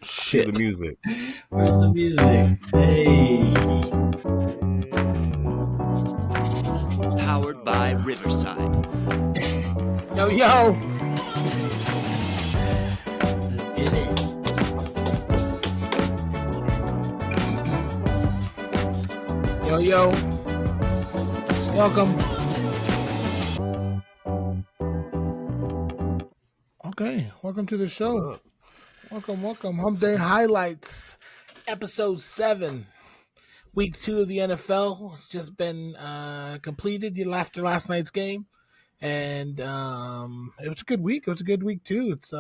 Shit. The music. Where's the music? Hey. Powered by Riverside. Yo, yo. Let's get it. Yo, yo. Welcome. Okay, welcome to the show. Welcome. Humpday Highlights, Episode 7. Week 2 of the NFL has just been completed after last night's game. And it was a good week. It was a good week, too. It's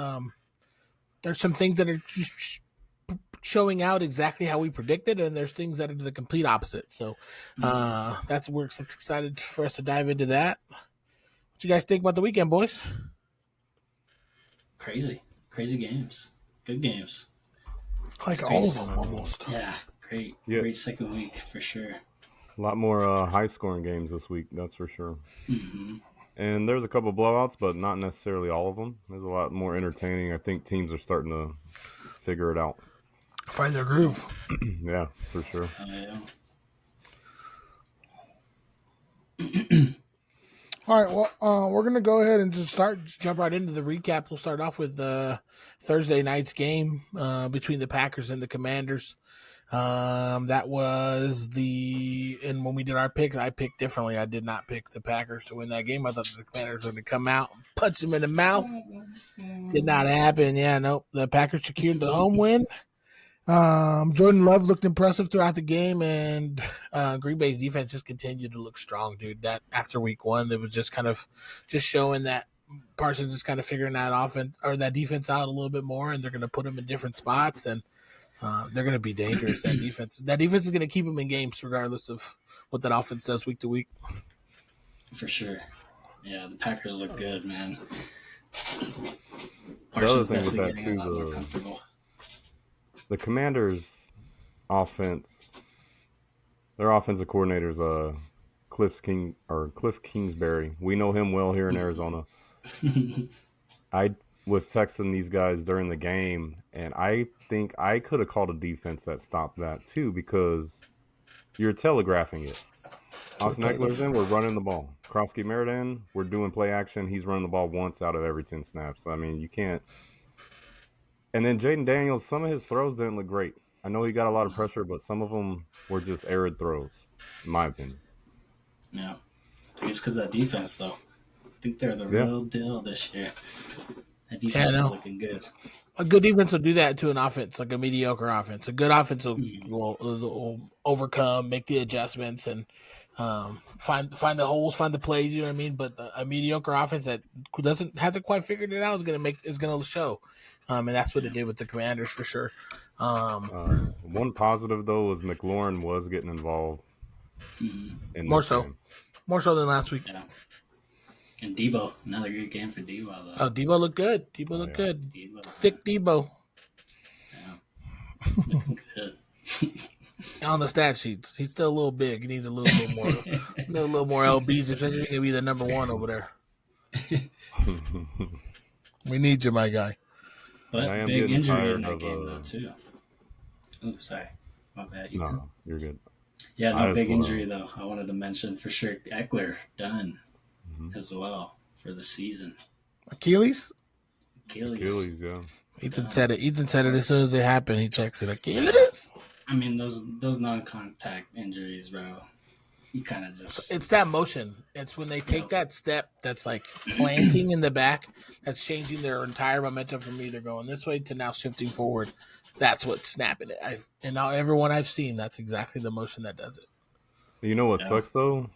there's some things that are showing out exactly how we predicted, and there's things that are the complete opposite. So that's excited for us to dive into that. What you guys think about the weekend, boys? Crazy games. Good games. Like all of them, almost. Yeah, great. Yeah. Great second week for sure. A lot more high-scoring games this week, that's for sure. Mm-hmm. And there's a couple blowouts, but not necessarily all of them. There's a lot more entertaining. I think teams are starting to figure it out. Find their groove. Yeah, for sure. All right, well, we're going to go ahead and just jump right into the recap. We'll start off with Thursday night's game between the Packers and the Commanders. That was and when we did our picks, I picked differently. I did not pick the Packers to win that game. I thought the Commanders were going to come out and punch them in the mouth. Did not happen. Yeah, nope. The Packers secured the home win. Jordan Love looked impressive throughout the game, and Green Bay's defense just continued to look strong, dude. That after week 1, it was just kind of showing that Parsons is kind of figuring that offense or that defense out a little bit more, and they're going to put them in different spots, and they're going to be dangerous. That defense is going to keep them in games regardless of what that offense does week to week. For sure. Yeah, the Packers look good, man. Parsons definitely that getting too, a lot more comfortable. The Commanders' offense, their offensive coordinator's Cliff Kingsbury. We know him well here in Arizona. I was texting these guys during the game, and I think I could have called a defense that stopped that too, because you're telegraphing it. Austin Eckler's in, we're running the ball. Krosky Merritt, we're doing play action. He's running the ball once out of every 10 snaps. I mean, you can't. And then Jaden Daniels, some of his throws didn't look great. I know he got a lot of pressure, but some of them were just arid throws, in my opinion. Yeah. I think it's because of that defense, though. I think they're the real deal this year. That defense is looking good. A good defense will do that to an offense, like a mediocre offense. A good offense will overcome, make the adjustments, and find the holes, find the plays. You know what I mean? But a mediocre offense that hasn't quite figured it out is gonna show, and that's what it did with the Commanders for sure. One positive though was McLaurin was getting involved. More so than last week. Yeah. And Debo, another good game for Debo, though. Oh, Debo looked good. Debo. Thick Debo. Yeah. Looking good. On the stat sheets, he's still a little big. He needs a little bit more, a little more lbs. If he can be the number 1 over there. We need you, my guy. But big injury in that game, though, too. Oh, sorry. My bad. No, you're good. Yeah, no, big injury, though. I wanted to mention for sure Eckler done as well for the season. Achilles, yeah. Ethan said it as soon as it happened. He texted Achilles. I mean, those non-contact injuries, bro. You kind of just... It's that motion. It's when they take that step that's like planting in the back, that's changing their entire momentum from either going this way to now shifting forward. That's what's snapping it. And now everyone I've seen, that's exactly the motion that does it. You know what sucks, though?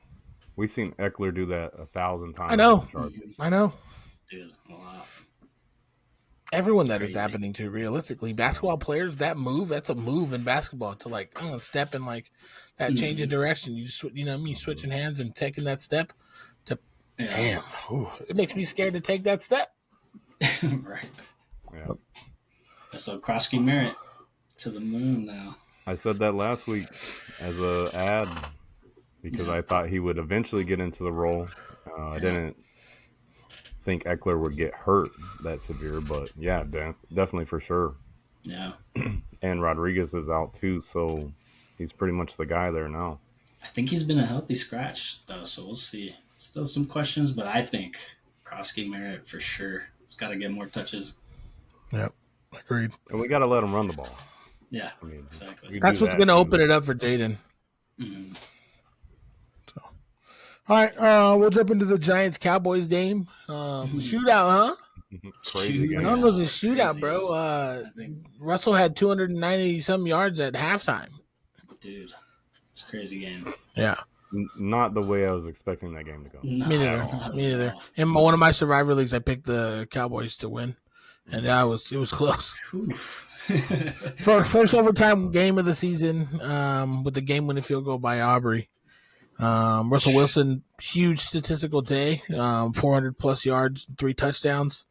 We've seen Eckler do that 1,000 times. I know. Dude, a lot. Everyone that it's happening to, realistically, basketball players, that's a move in basketball to like step in like that change of direction. You just you switching hands and taking that step to damn. Ooh, it makes me scared to take that step. Right. Yeah. So Krosky Merritt to the moon now. I said that last week as a ad because I thought he would eventually get into the role. I didn't think Eckler would get hurt that severe, but yeah, definitely for sure. Yeah. And Rodriguez is out too, so he's pretty much the guy there now. I think he's been a healthy scratch though, so we'll see. Still some questions, but I think Krosky Merritt for sure. He's got to get more touches. Yep, agreed. And we got to let him run the ball. Yeah, I mean, exactly. That's what's going to open it up for Jaden. Mm-hmm. So, all right, we'll jump into the Giants-Cowboys game. Shootout, huh? Crazy game. I don't know if it was a shootout, bro. I think Russell had 290-some yards at halftime. Dude, it's a crazy game. Yeah. Not the way I was expecting that game to go. Me neither. In one of my Survivor leagues, I picked the Cowboys to win, and it was close. First overtime game of the season, with the game-winning field goal by Aubrey. Russell Wilson, huge statistical day, 400-plus yards, 3 touchdowns.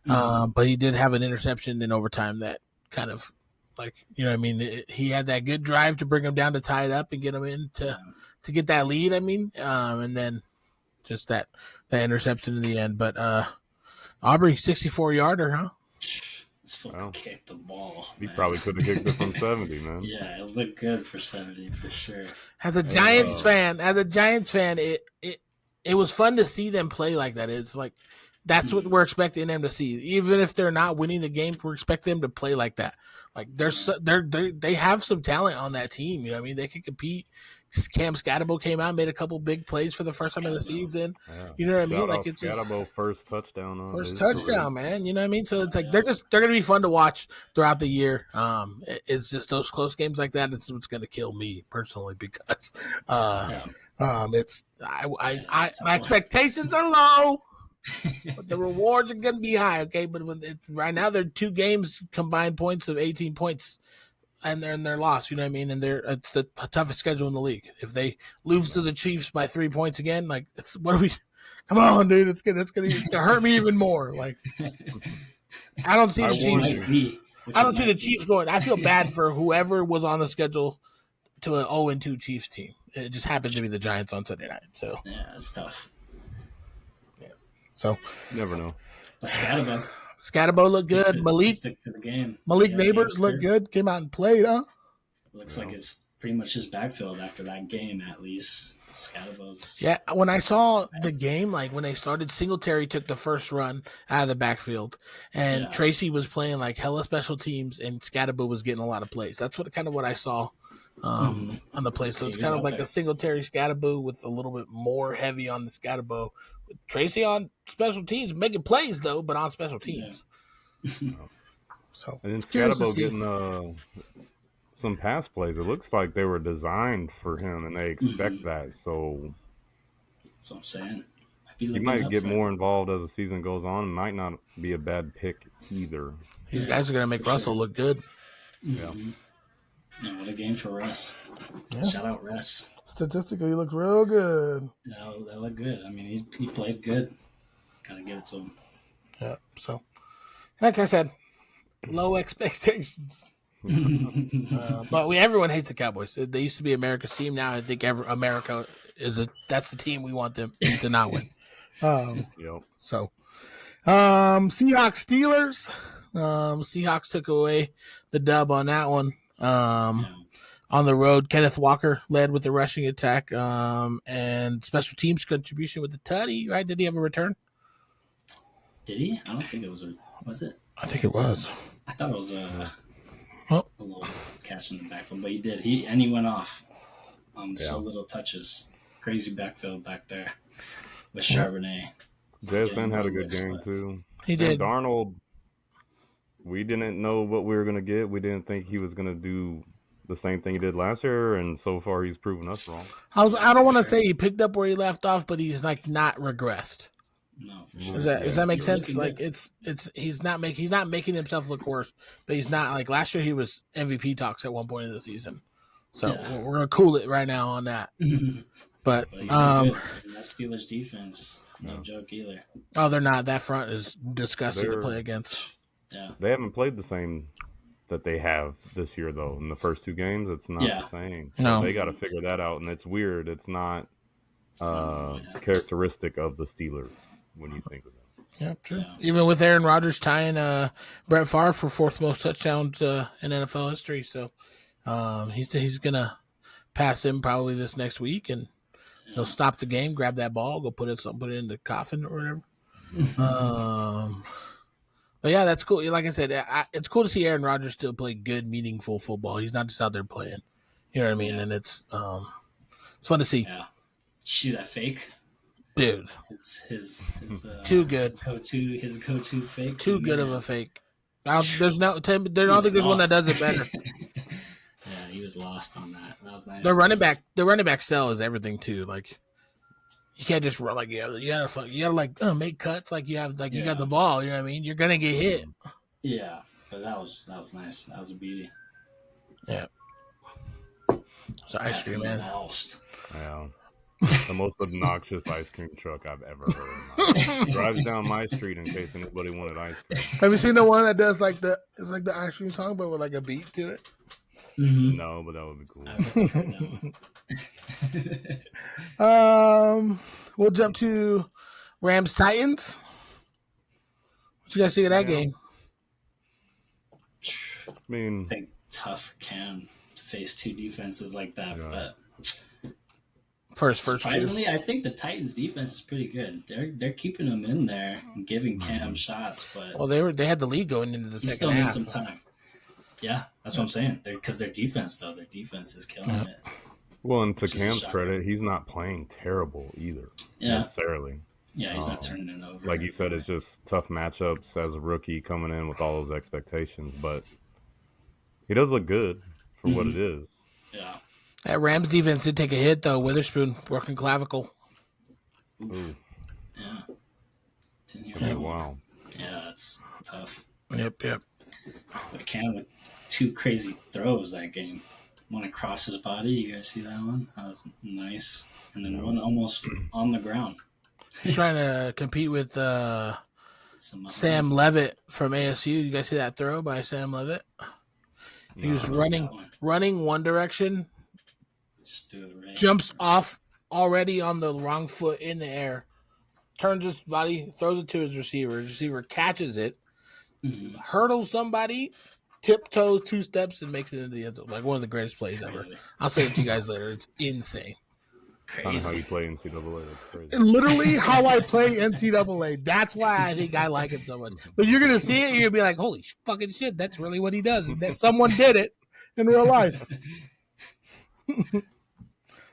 But he did have an interception in overtime that kind of, he had that good drive to bring him down to tie it up and get him in to get that lead, and then just that interception in the end. But Aubrey, 64-yarder, huh? This fool kicked the ball. He probably could have kicked it from 70, man. Yeah, it looked good for 70 for sure. As a Giants fan, it was fun to see them play like that. It's like that's what we're expecting them to see. Even if they're not winning the game, we're expecting them to play like that. Like they have some talent on that team. You know what I mean? They can compete. Cam Scatterbo came out, made a couple big plays for the first time of the season. Yeah. You know what I mean? Like it's Scatterbo first touchdown. First touchdown, man. You know what I mean? So it's like they're gonna be fun to watch throughout the year. It's just those close games like that. It's what's gonna kill me personally because my expectations are low. But the rewards are going to be high, okay? But right now, they're 2 games combined points of 18 points, and they're lost. You know what I mean? And it's the toughest schedule in the league. If they lose to the Chiefs by 3 points again, like what are we? Come on, dude! It's gonna hurt me even more. Like I don't see the Chiefs. I don't see the Chiefs going. I feel bad for whoever was on the schedule to an 0-2 Chiefs team. It just happened to be the Giants on Sunday night. So yeah, it's tough. So never know. But Scatterbo looked good. Stick to the game. Malik Neighbors looked good. Came out and played, huh? Looks like it's pretty much his backfield after that game, at least. Scatterbo's. Yeah, when I saw the game, like when they started, Singletary took the first run out of the backfield, and Tracy was playing like hella special teams, and Scatterbo was getting a lot of plays. That's what I saw on the play. So it's kind of like a Singletary Scatterbo with a little bit more heavy on the Scatterbo. Tracy on special teams, making plays though, but on special teams. Yeah. So and then Scatterbo getting some pass plays. It looks like they were designed for him, and they expect that. So that's what I'm saying. He might get more involved as the season goes on. It might not be a bad pick either. These guys are going to make Russell look good. Yeah. Yeah, what a game for Russ. Yeah. Shout out Russ. Statistically, he looked real good. Yeah, that looked good. I mean, he played good. Gotta give it to him. Yeah, so, like I said, low expectations. But everyone hates the Cowboys. They used to be America's team. Now I think America that's the team we want them to not win. Yep. So, Seahawks Steelers. Seahawks took away the dub on that one. On the road, Kenneth Walker led with the rushing attack, and special teams contribution with the tutty. Right? Did he have a return? Did he? I don't think it was. Was it? I think it was. I thought it was a little catch in the backfield, but he did. He went off. So little touches. Crazy backfield back there with Charbonnet. JSN had a good game too. He did. And Darnold, we didn't know what we were going to get. We didn't think he was going to do the same thing he did last year, and so far he's proven us wrong. I don't want to say he picked up where he left off, but he's like not regressed. No, for sure. Does that make sense? Like he's not making himself look worse, but he's not like last year. He was MVP talks at one point in the season, so we're gonna cool it right now on that. But that Steelers defense, no joke either. Oh, they're not. That front is disgusting to play against. Yeah, they haven't played the same that they have this year though. In the first 2 games, it's not the same. No, they got to figure that out, and it's weird. It's not characteristic of the Steelers when you think of them. Yeah, true. Yeah. Even with Aaron Rodgers tying Brett Favre for fourth most touchdowns in NFL history, so he's gonna pass him probably this next week, and he'll stop the game, grab that ball, go put it in the coffin or whatever. But yeah, that's cool. Like I said, it's cool to see Aaron Rodgers still play good, meaningful football. He's not just out there playing. You know what I mean? Yeah. And it's fun to see. Yeah. See that fake? Dude. His too good. His go-to fake. Too good of a fake. There's no. I don't think there's one that does it better. Yeah, he was lost on that. That was nice. The running back sell is everything too. Like you can't just run like you gotta like make cuts like you have you got the ball. You know what I mean? You're gonna get hit. Yeah, but that was nice. That was a beauty. Yeah. So ice cream, man. Lost. Yeah. The most obnoxious ice cream truck I've ever heard. Drives down my street in case anybody wanted ice cream. Have you seen the one that does it's like the ice cream song but with like a beat to it? Mm-hmm. No, but that would be cool. We'll jump to Rams Titans. What you guys think of that game? I think tough for Cam to face two defenses like that, but first surprisingly, I think the Titans defense is pretty good. They're keeping him in there and giving Cam shots, but they had the lead going into the second half. He still needs some time. Yeah, that's what I'm saying. Because their defense is killing it. Well, and to Cam's credit, he's not playing terrible either. Yeah. Necessarily. Yeah, he's not turning it over. Like you said, it's just tough matchups as a rookie coming in with all those expectations. But he does look good for what it is. Yeah. That Rams defense did take a hit, though. Witherspoon, broken clavicle. Ooh. Yeah. Didn't hear that. Wow. Yeah, that's tough. Yep. With Cam with two crazy throws that game. One across his body. You guys see that one? That was nice. And then one almost on the ground. He's trying to compete with Sam Levitt from ASU. You guys see that throw by Sam Levitt? He was running one direction. Just do it right. Jumps off already on the wrong foot in the air. Turns his body, throws it to his receiver. His receiver catches it. Hurdles somebody, tiptoes 2 steps, and makes it into the end zone. Like one of the greatest plays ever. I'll say it to you guys later. It's insane. Kind of how you play NCAA. That's crazy. Literally how I play NCAA. That's why I think I like it so much. But you're gonna see it, you're gonna be like, "Holy fucking shit! That's really what he does." That someone did it in real life.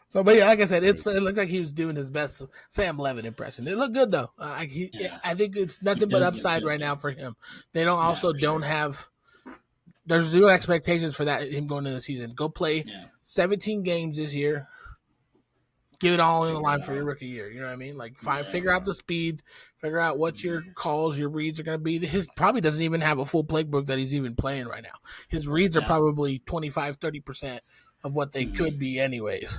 So, but yeah, like I said, it looked like he was doing his best Sam Levitt impression. It looked good though. I think it's nothing but upside right now for him. They don't have. There's zero expectations for that him going into the season. Go play 17 games this year. Give it all in the line for your rookie year. You know what I mean? Like, figure out the speed, figure out what your calls, your reads are going to be. His probably doesn't even have a full playbook that he's even playing right now. His reads are probably 25-30% of what they could be anyways.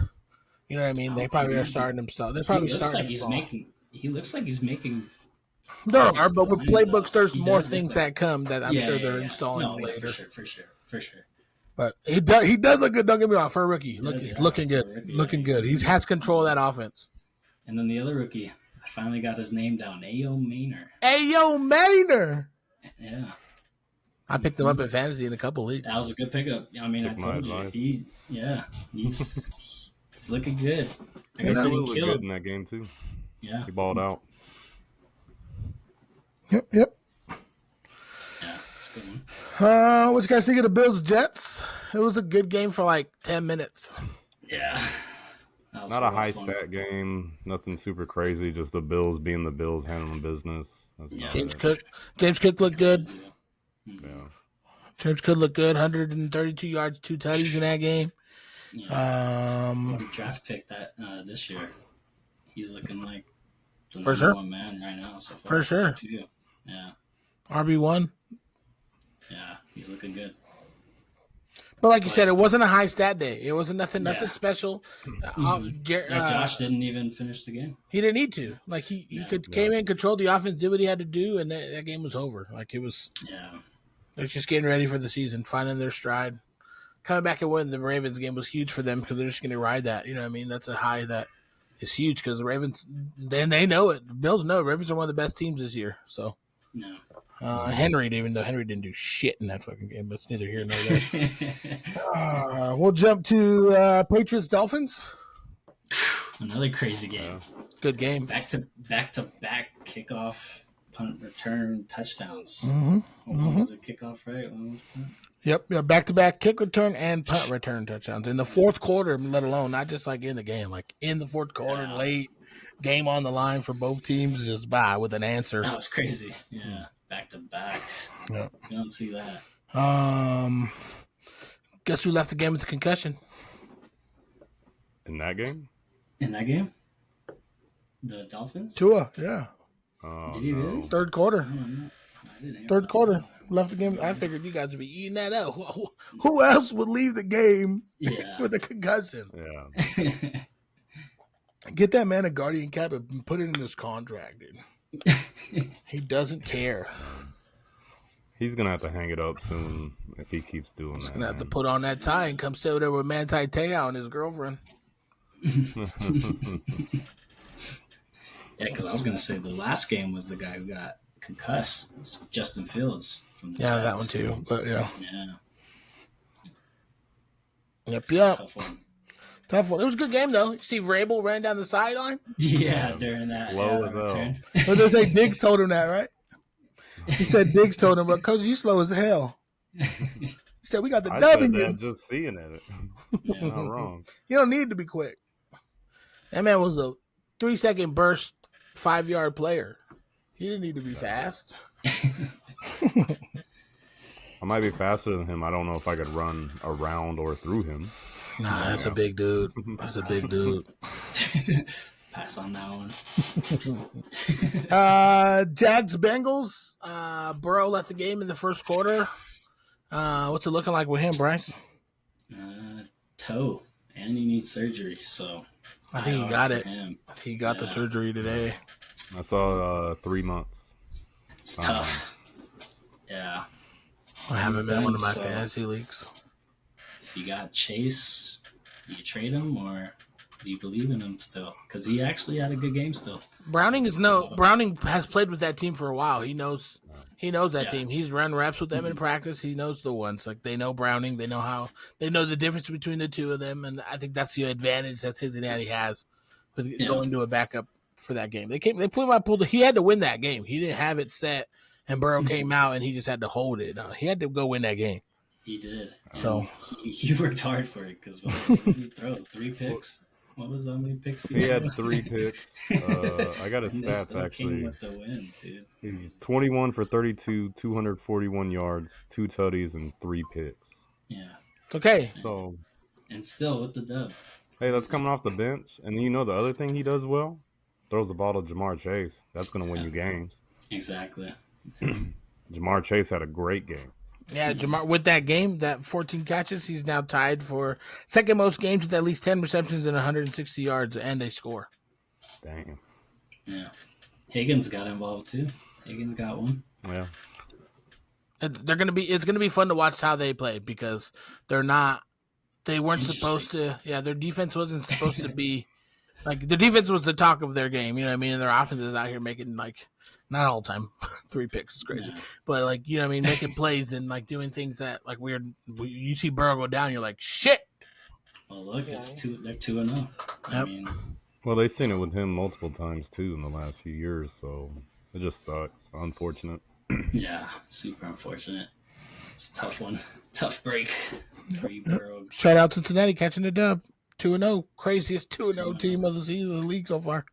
You know what I mean? They probably are starting himself. They're probably starting him. He looks like he's making. There are, but with playbooks, there's more things that come that I'm sure they're installing later. For sure. But he does look good. Don't get me wrong, for a rookie, looking good. He has control of that offense. And then the other rookie, I finally got his name down. Ayo Maynor. Yeah. I picked him up in fantasy in a couple leagues. That was a good pickup. I mean, I told you, he's looking good. I guess he looked good in that game too. Yeah, he balled out. Yep. Yeah, it's good one. What you guys think of the Bills Jets? It was a good game for like 10 minutes. Yeah. Not a high stat game, nothing super crazy, just the Bills being the Bills, handling business. James Cook looked good. Yeah. James Cook looked good, 132 yards, 2 tutties in that game. Yeah. Draft pick that this year. He's looking like the number one man right now so far. For sure. Too. Yeah. RB1. Yeah, he's looking good. But like you said, it wasn't a high stat day. It wasn't nothing special. Josh didn't even finish the game. He didn't need to. Like he came in, controlled the offense, did what he had to do, and that game was over. Like it was. Yeah. They're just getting ready for the season, finding their stride. Coming back and winning the Ravens game was huge for them because they're just going to ride that. You know what I mean? That's a high that is huge because the Ravens, then they know it. The Bills know Ravens are one of the best teams this year. So No. Henry, even though Henry didn't do shit in that fucking game, but it's neither here nor there. We'll jump to Patriots Dolphins. Another crazy game. Good game. Back to back kickoff, punt return, touchdowns. Mm-hmm. One was a kickoff, right? One was punt. Yep, back-to-back kick return and punt return touchdowns in the fourth quarter, let alone not just like in the game, like in the fourth quarter, late game on the line for both teams, just by with an answer. That was crazy. Yeah, back to back. Yep. You don't see that. Guess who left the game with the concussion? In that game? In that game, the Dolphins. Tua, yeah. Oh, Did he really? Third quarter. I didn't hear Third that. quarter. Left the game. I figured you guys would be eating that up. Who else would leave the game with a concussion? Yeah. Get that man a guardian cap and put it in his contract, dude. He doesn't care. He's going to have to hang it up soon if he keeps doing He's that. going to have to put on that tie and come sit over there with Manti Te'o and his girlfriend. Yeah, because I was going to say the last game was the guy who got concussed. It was Justin Fields from the Jets. That one too. But yeah. Yep. Tough one. It was a good game though. You see Vrabel ran down the sideline? Yeah, during that return. But they say Diggs told him that, right? He said Diggs told him, but Coach, you slow as hell. He said, we got the W. I said that just seeing it. Yeah. Not wrong. You don't need to be quick. That man was a 3-second burst, 5-yard player. He didn't need to be fast. I might be faster than him. I don't know if I could run around or through him. Nah, that's a big dude. That's a big dude. Pass on that one. Jags Bengals. Burrow left the game in the first quarter. What's it looking like with him, Bryce? Toe, and he needs surgery. So I think he got it. Him. He got the surgery today. I saw 3 months. It's tough. Yeah. I haven't been one of my fantasy leagues. If you got Chase, do you trade him or do you believe in him still? Because he actually had a good game still. Browning has played with that team for a while. He knows that team. He's run reps with them in practice. He knows the ones. Like they know Browning. They know the difference between the two of them, and I think that's the advantage that Cincinnati has with going to a backup for that game. They pulled. He had to win that game. He didn't have it set, and Burrow came out and he just had to hold it. He had to go win that game. He did. So he worked hard for it because he threw 3 picks. What was how many picks he had? 3 picks. I got his stats actually. Came with the win, dude. He's 21 for 32, 241 yards, 2 tutties, and 3 picks. Yeah. It's okay. So. And still with the dub. Hey, that's coming off the bench, and you know the other thing he does well? Throws the ball to Jamar Chase. That's going to win you games. Exactly. Jamar Chase had a great game. Yeah, Jamar, with that game, that 14 catches, he's now tied for second most games with at least 10 receptions and 160 yards and a score. Damn. Yeah. Higgins got involved too. Higgins got one. Yeah. It's gonna be fun to watch how they play because they weren't supposed to. Yeah, their defense wasn't supposed to be like the defense was the talk of their game. You know what I mean? And their offense is out here making like not all the time 3 picks is crazy, but like you know what I mean, making plays and like doing things that like weird. You see Burrow go down, you're like shit. Well, look, they're 2-0. I mean, well, they've seen it with him multiple times too in the last few years, so it just sucks. Unfortunate. Yeah, super unfortunate. It's a tough one. Tough break for you, Burrow. Shout out Cincinnati catching the dub. 2-0. Craziest 2-0 team of the season of the league so far.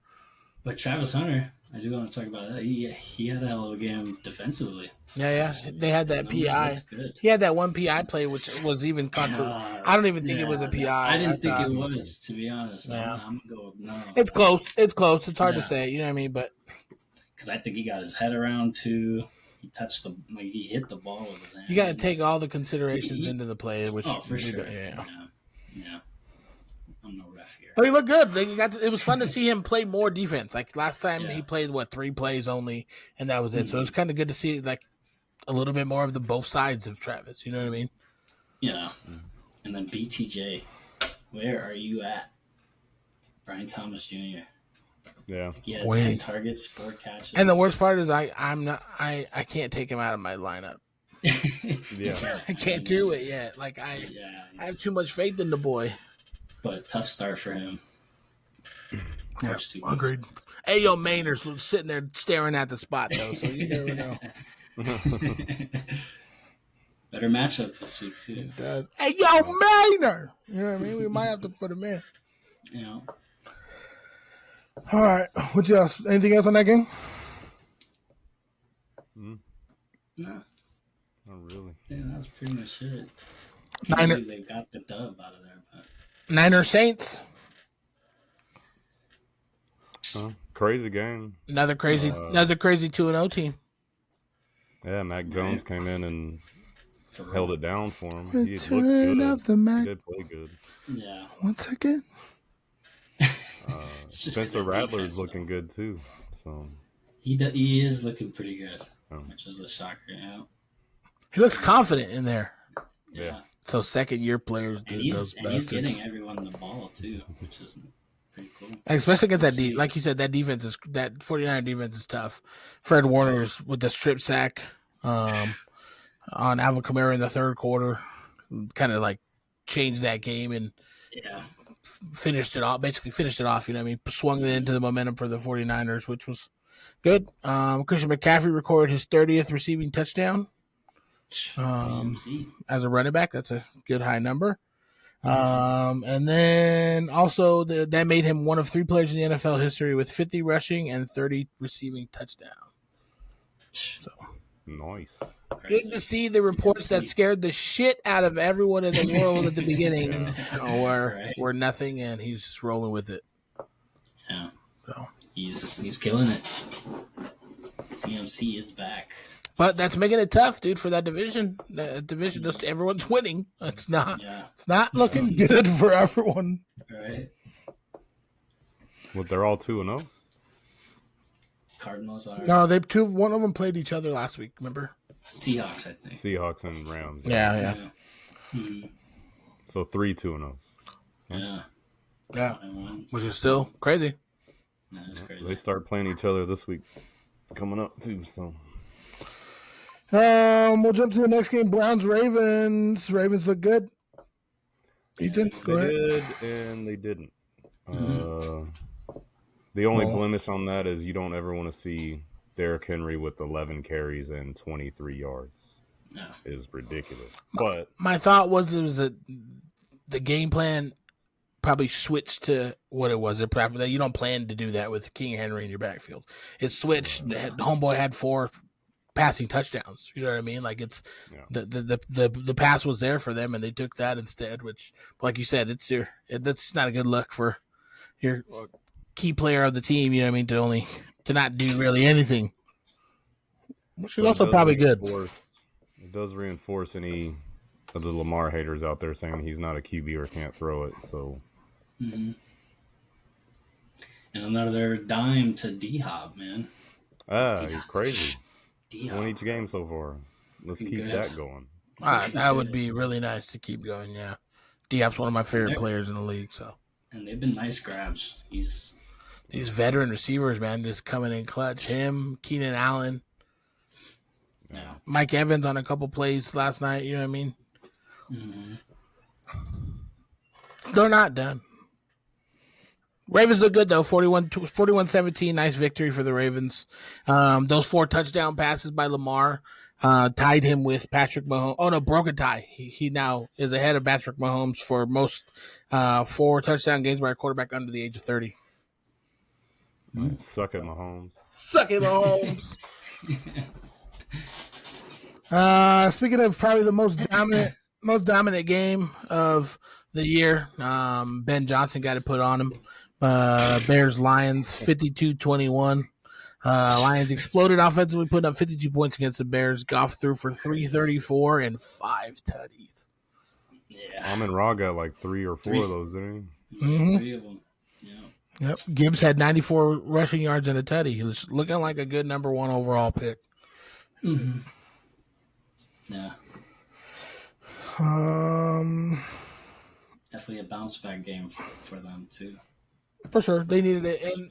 But Travis Hunter, I do want to talk about that. He had a hell of a game defensively. Yeah. They had that PI. He had that one PI play, which was even controversial. I don't even think it was a PI. I didn't think it was, to be honest. Yeah. I'm going to go with no. It's close. It's hard to say. You know what I mean? But because I think he got his head around too. He touched he hit the ball with his hand. You got to take all the considerations into the play. Which, for sure. Yeah. I'm no ref here. But he looked good. It was fun to see him play more defense. Like last time he played 3 plays only, and that was it. So it was kind of good to see like a little bit more of the both sides of Travis. You know what I mean? Yeah. And then BTJ, where are you at? Brian Thomas Jr. Yeah. He had Wait. 10 targets, 4 catches. And the worst part is I can't take him out of my lineup. Yeah. I can't do it yet. Like I have too much faith in the boy. But tough start for him. Yeah, First 2 weeks. agreed. Hey, yo, Mainer's sitting there staring at the spot though, so you never know. Better matchup this week too. It does. Hey, yo, Mainer. You know what I mean? We might have to put him in. You know. All right. What else? Anything else on that game? No. Not really. Yeah, that was pretty much it. Niner. Believe they got the dub out of there, but Niner Saints. Crazy game. Another crazy 2-0 team. Yeah, Mac Jones came in and held it down for him. He looked Return good. of the Mac. He did play good. yeah. Once again. Spencer Rattler's looking good too. So he is looking pretty good, Oh. which is a shocker. Yeah. He looks confident in there. Yeah. So second-year players And do he's those and he's bastards. getting everyone the ball too, which is pretty cool. Especially against that like you said, that 49er defense is tough. Fred Warner's with the strip sack on Alvin Kamara in the third quarter, kind of like changed that game and finished it off. Basically finished it off. You know what I mean? Swung it into the momentum for the 49ers, which was good. Christian McCaffrey recorded his 30th receiving touchdown as a running back. That's a good high number. And then also that made him one of 3 players in the NFL history with 50 rushing and 30 receiving touchdowns. So nice. Good to see the reports that scared the shit out of everyone in the world at the beginning were nothing, and he's just rolling with it. Yeah. So he's killing it. CMC is back. But that's making it tough, dude, for that division. That division, just everyone's winning. It's not looking good for everyone. Right. Well, they're all 2-0. Cardinals are. No, one of them played each other last week. Remember? Seahawks, I think. Seahawks and Rams. Yeah. Mm-hmm. So 3 2-0. Yeah. Which is still crazy. That's crazy. They start playing each other this week coming up too. So we'll jump to the next game. Browns Ravens. Ravens look good. Ethan, go ahead. They did and they didn't. The only blemish on that is you don't ever want to see Derrick Henry with 11 carries and 23 yards. No. Is ridiculous. But my thought was the game plan probably switched to what it was. You don't plan to do that with King Henry in your backfield. It switched. The homeboy had 4 passing touchdowns. You know what I mean? Like it's the pass was there for them, and they took that instead. Which, like you said, that's not a good look for your key player of the team. You know what I mean? To not do really anything, which is also probably good. It does reinforce any of the Lamar haters out there saying he's not a QB or can't throw it. So. Mm-hmm. And another dime to D-Hop, man. He's crazy. D-Hop. Won each game so far. Let's keep that going. That would be really nice to keep going, yeah. D-Hop's one of my favorite players in the league, so. And they've been nice grabs. These veteran receivers, man, just coming in clutch. Him, Keenan Allen. Yeah. Mike Evans on a couple plays last night, you know what I mean? Mm-hmm. They're not done. Ravens look good, though. 41-17, nice victory for the Ravens. Those 4 touchdown passes by Lamar tied him with Patrick Mahomes. Oh, no, broken tie. He now is ahead of Patrick Mahomes for most 4 touchdown games by a quarterback under the age of 30. Suck it, Mahomes. Suck it, Mahomes. Speaking of probably the most dominant game of the year, Ben Johnson got it put on him. Bears Lions 52-21. Lions exploded offensively, putting up 52 points against the Bears. Goff threw for 334 and 5 tutties. Yeah. Amon-Ra got like 3 or 4 of those, didn't he? Mm-hmm. 3 of them. Yeah. Yep. Gibbs had 94 rushing yards and a tutty. He was looking like a good number 1 overall pick. Mm-hmm. Yeah. Um, Definitely a bounce back game for them too. For sure, they needed it, and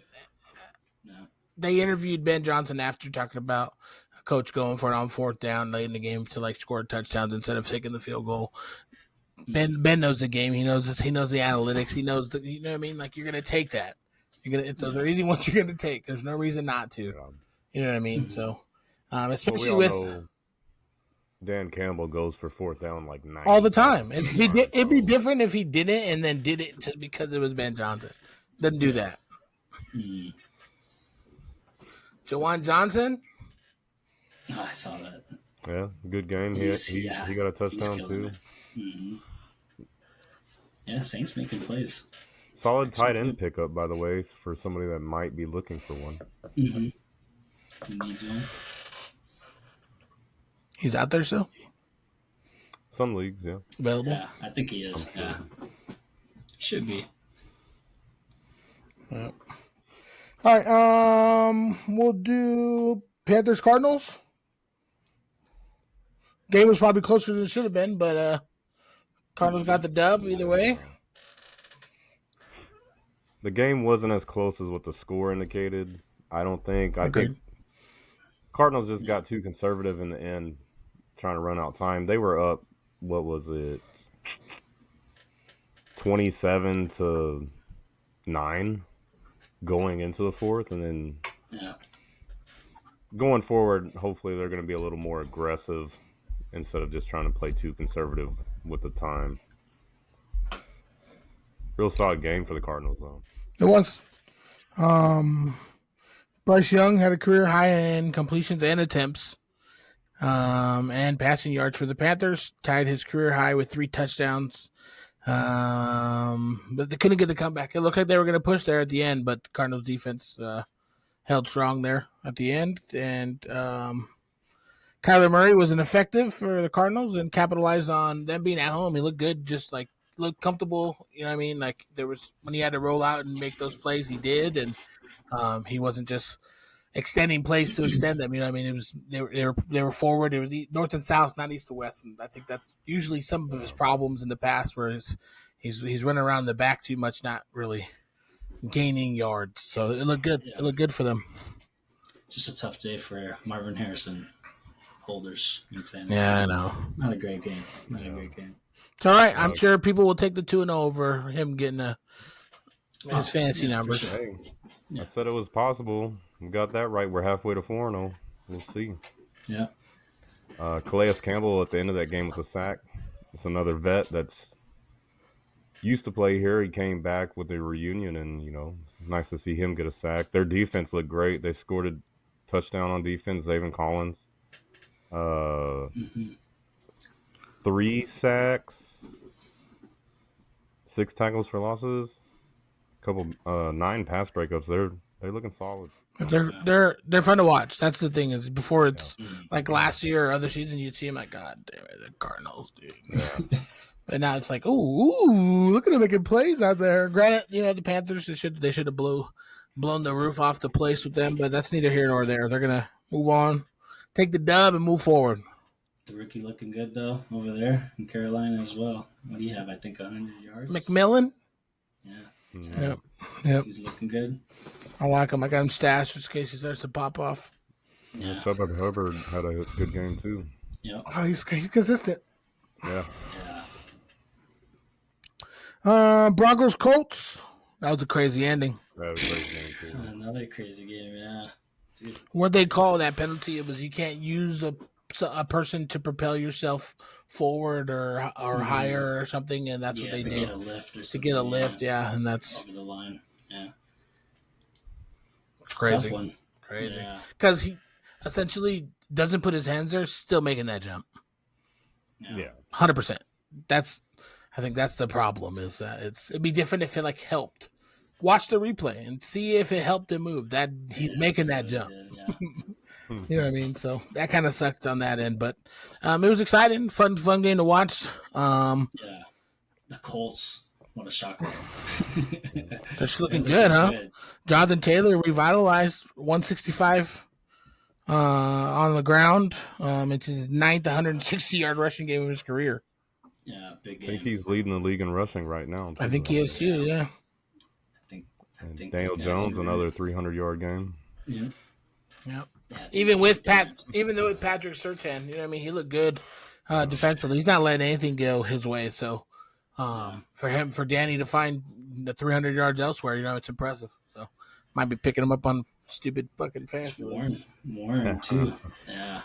Yeah. they interviewed Ben Johnson after talking about a coach going for it on fourth down late in the game to like score touchdowns instead of taking the field goal. Ben knows the game. He knows this. He knows the analytics. He knows that. You know what I mean? Like you're gonna take that. Those are easy ones you're gonna take. There's no reason not to. Yeah. You know what I mean? Mhm. So, But we especially all with know Dan Campbell goes for fourth down like 90 all the time. times. It'd be different if he didn't and then did it just because it was Ben Johnson. Doesn't do that. Mhm. Jawan Johnson. Oh, I saw that. Yeah, good game. He got a touchdown too. Mm-hmm. Yeah, Saints making plays. Solid Actually tight end good. pickup, by the way, for somebody that might be looking for one. Mm-hmm. He needs one. He's out there still Some leagues, yeah. available. Yeah, I think he is. I'm sure. Yeah, should be. Yeah. All right. We'll do Panthers Cardinals. Game was probably closer than it should have been, but Cardinals got the dub either way. The game wasn't as close as what the score indicated. I don't think. I think Cardinals just got too conservative in the end, trying to run out time. They were up. What was it? 27-9 going into the fourth, and then going forward, hopefully they're going to be a little more aggressive instead of just trying to play too conservative with the time. Real solid game for the Cardinals, though. It was. Bryce Young had a career high in completions and attempts, and passing yards for the Panthers. Tied his career high with 3 touchdowns. But they couldn't get the comeback. It looked like they were going to push there at the end, but the Cardinals defense held strong there at the end. And Kyler Murray was ineffective for the Cardinals and capitalized on them being at home. He looked good, just like looked comfortable. You know what I mean? Like there was when he had to roll out and make those plays, he did, and he wasn't just extending plays to extend them. You know what I mean? It was they were forward. It was north and south, not east to west, and I think that's usually some of his problems in the past, where he's running around the back too much, not really gaining yards. So it looked good. Yeah. It looked good for them. Just a tough day for Marvin Harrison holders in fantasy. Yeah, I know. Not a great game. Not a great game. It's all right. I'm sure people will take the 2-0 over him getting his fantasy numbers. Sure. Hey, I said it was possible. We got that right. We're halfway to 4-0. We'll see. Yeah. Calais Campbell at the end of that game with a sack. It's another vet that's used to play here. He came back with a reunion, and it's nice to see him get a sack. Their defense looked great. They scored a touchdown on defense. Zayvon Collins, 3 sacks, 6 tackles for losses, couple 9 pass breakups. They're looking solid. They're fun to watch. That's the thing is before it's like last year or other season, you'd see them like, God damn it, the Cardinals, dude. Yeah. But now it's like, ooh, look at them making plays out there. Granted, the Panthers they should have blown the roof off the place with them, but that's neither here nor there. They're gonna move on, take the dub, and move forward. The rookie looking good though over there in Carolina as well. What do you have? I think 100 yards. McMillan. Yeah. Yep. He's looking good. I like him. I got him stashed just in case he starts to pop off. Yeah. Chuba Hubbard had a good game too. Yep. Oh, he's consistent. Yeah. Broncos Colts. That was a crazy ending. That was a crazy game too. Another crazy game, yeah. Dude. What they call that penalty, it was you can't use a person to propel yourself forward or higher or something, and that's what they did. To get a lift or something. To get a lift, and that's over the line. Yeah. It's crazy. A tough one. Crazy. Because he essentially doesn't put his hands there, still making that jump. Yeah. 100%. I think that's the problem. Is that it'd be different if it helped. Watch the replay and see if it helped him move. That he's making that jump. Yeah. You know what I mean? So that kind of sucked on that end, but it was exciting, fun game to watch. The Colts, what a shocker! They're looking good, huh? Good. Jonathan Taylor revitalized 165 on the ground. It's his 9th 160-yard rushing game of his career. Yeah, big game. I think he's leading the league in rushing right now. I think he is too. Yeah. I And Daniel Jones, another 300-yard game. Yeah. Yep. Yeah, Even though with Patrick Surtain, you know what I mean, he looked good defensively. He's not letting anything go his way. So for Danny to find the 300 yards elsewhere, you know, it's impressive. So might be picking him up on stupid fucking fantasy. Warren too. Yeah.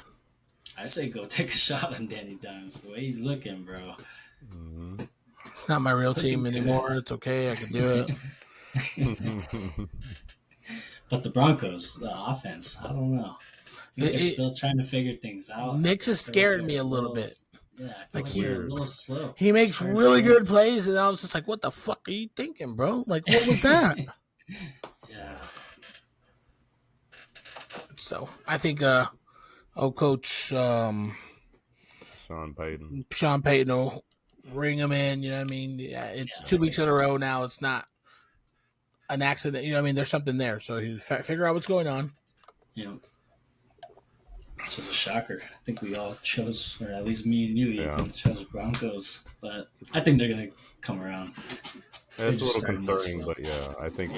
I say go take a shot on Danny Dimes. The way he's looking, bro. Mm-hmm. It's not my real team anymore. It's okay. I can do it. But the Broncos, the offense, I don't know. I think they're still trying to figure things out. Nick's has scared me a little bit. Yeah, I feel like they're a little slow. He makes really good plays, and I was just like, what the fuck are you thinking, bro? Like, what was that? Yeah. So, I think Coach Sean Payton will ring him in, you know what I mean? Yeah, it's 2 weeks in a row now. It's not an accident, you know what I mean? There's something there. So, he figure out what's going on. Yeah. Which is a shocker. I think we all chose, or at least me and you, Ethan, chose Broncos. But I think they're going to come around. Yeah, it's a little concerning, but yeah, I think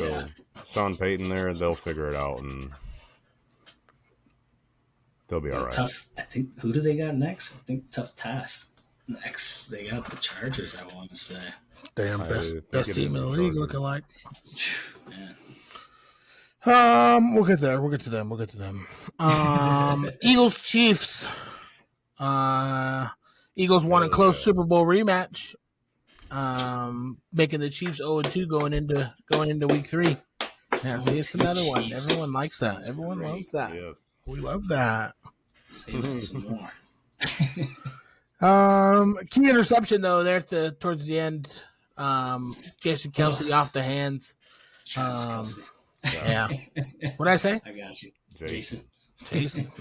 Sean Payton there, they'll figure it out and they'll be all right. I think, who do they got next? I think tough task. Next, they got the Chargers, I want to say. Damn, best team in the league looking like. Man. We'll get there. We'll get to them. Eagles Chiefs. Eagles won a close Super Bowl rematch. Making the Chiefs 0-2 going into week 3. Yeah, see, it's another one. Everyone likes that. Everyone loves that. Yeah. We love that. Say that some more. Key interception though there towards the end. Jason Kelce off the hands. Yeah. What'd I say? I got you. Jason.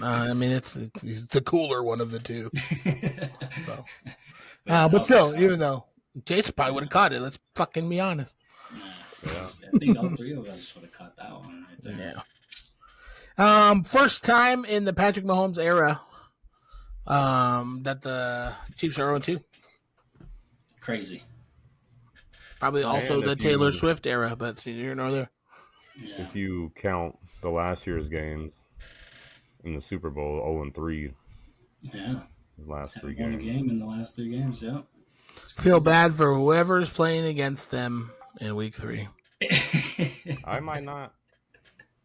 I mean, he's the cooler one of the two. So. But still, even though Jason probably would have caught it, let's fucking be honest. I think all 3 of us would have caught that one right there. Yeah. First time in the Patrick Mahomes era that the Chiefs are 0-2. Crazy. Probably also the Taylor Swift era, but you're nor there. Yeah. If you count the last year's games in the Super Bowl, 0-3. Yeah. The last 3 games. Won a game in the last 3 games, yeah. Feel bad for whoever's playing against them in week 3. I might not.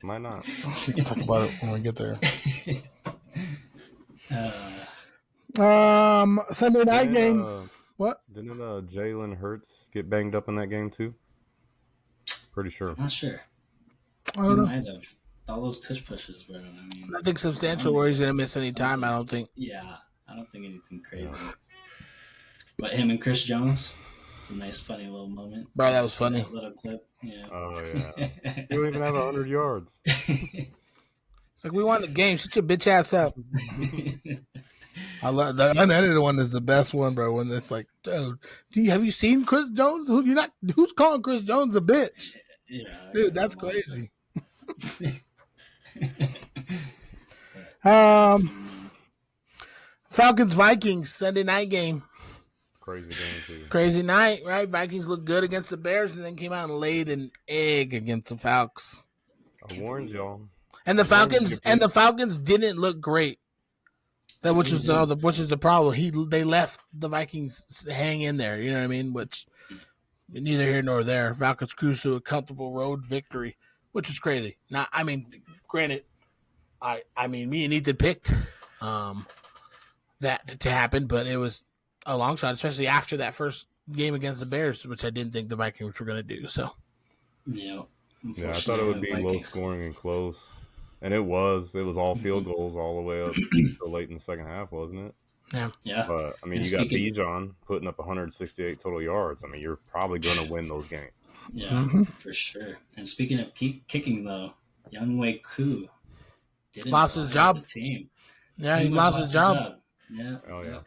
Talk about it when we get there. Sunday night game. What? Didn't Jalen Hurts get banged up in that game too? Pretty sure. I'm not sure. I don't know. Might have. All those tush pushes, bro. I mean, nothing substantial where he's going to miss any time, I don't think. Yeah, I don't think anything crazy. Yeah. But him and Chris Jones, it's a nice, funny little moment. Bro, that was funny. That little clip. Yeah. Oh, yeah. You don't even have 100 yards. It's like, we won the game. Shut your bitch ass up. I love the unedited one is the best one, bro. When it's like, dude, have you seen Chris Jones? Who's calling Chris Jones a bitch? Yeah, dude, that's crazy. Falcons Vikings Sunday night game. Crazy game too. Crazy night, right? Vikings looked good against the Bears and then came out and laid an egg against the Falcons. I warned y'all. And the Falcons didn't look great. Which is the problem. They left the Vikings hang in there. You know what I mean? Which neither here nor there. Falcons cruise to a comfortable road victory, which is crazy. Now, I mean, granted, I mean, me and Ethan picked that to happen, but it was a long shot, especially after that first game against the Bears, which I didn't think the Vikings were going to do. So, yeah, I thought it would be low scoring and close. And it was all field goals all the way up so late in the second half, wasn't it? Yeah. But, I mean, you got Bijan putting up 168 total yards. I mean, you're probably going to win those games. Yeah, for sure. And speaking of kicking, though, Younghoe Koo lost his job. The team. Yeah, he lost his job. Yeah. Oh, yeah.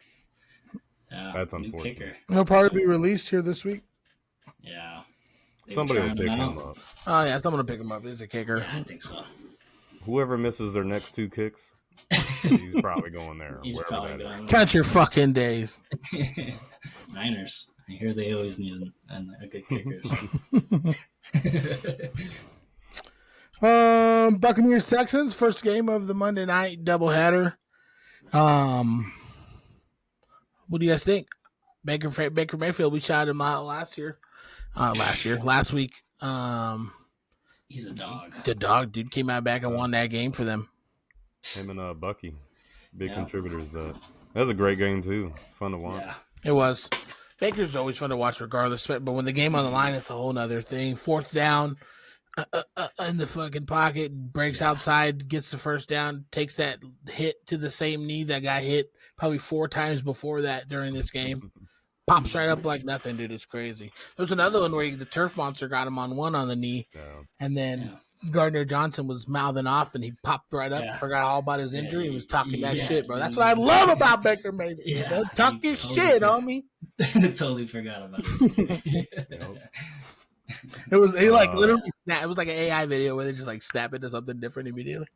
Yeah, that's unfortunate. Kicker. He'll probably be released here this week. Yeah. Somebody will pick him up. Oh, yeah, someone will pick him up. He's a kicker. Yeah, I think so. Whoever misses their next 2 kicks, he's probably going there. He's probably going there. Count your fucking days. Niners. I hear they always need a good kicker. So. Buccaneers Texans, first game of the Monday night doubleheader. What do you guys think? Baker Mayfield, we shot him out last week. He's a dog. The dog dude came out back and won that game for them. Him and Bucky, big contributors. That was a great game too. Fun to watch. Yeah. It was. Baker's always fun to watch regardless, but when the game on the line, it's a whole nother thing. Fourth down, in the fucking pocket, breaks outside, gets the first down, takes that hit to the same knee that got hit probably 4 times before that during this game. Pops right up like nothing, dude. It's crazy. There's another one where the turf monster got him on one on the knee, and then Gardner Johnson was mouthing off, and he popped right up, forgot all about his injury, and was talking that shit, bro. That's what I love about Baker Mayfield. Yeah, talk your shit, homie. Totally forgot about it. It was literally snap. It was like an AI video where they just like snap into something different immediately.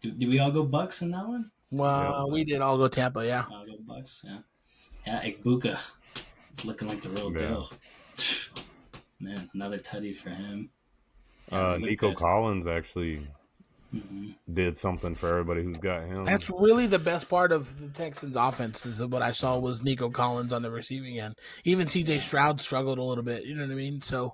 Did we all go Bucks in that one? Well, we did all go Tampa, yeah. All go Bucks, yeah. Yeah, Igbuka. It's looking like the real deal. Man, another tutty for him. Yeah, Nico Collins actually did something for everybody who's got him. That's really the best part of the Texans' offense is what I saw was Nico Collins on the receiving end. Even C.J. Stroud struggled a little bit. You know what I mean? So,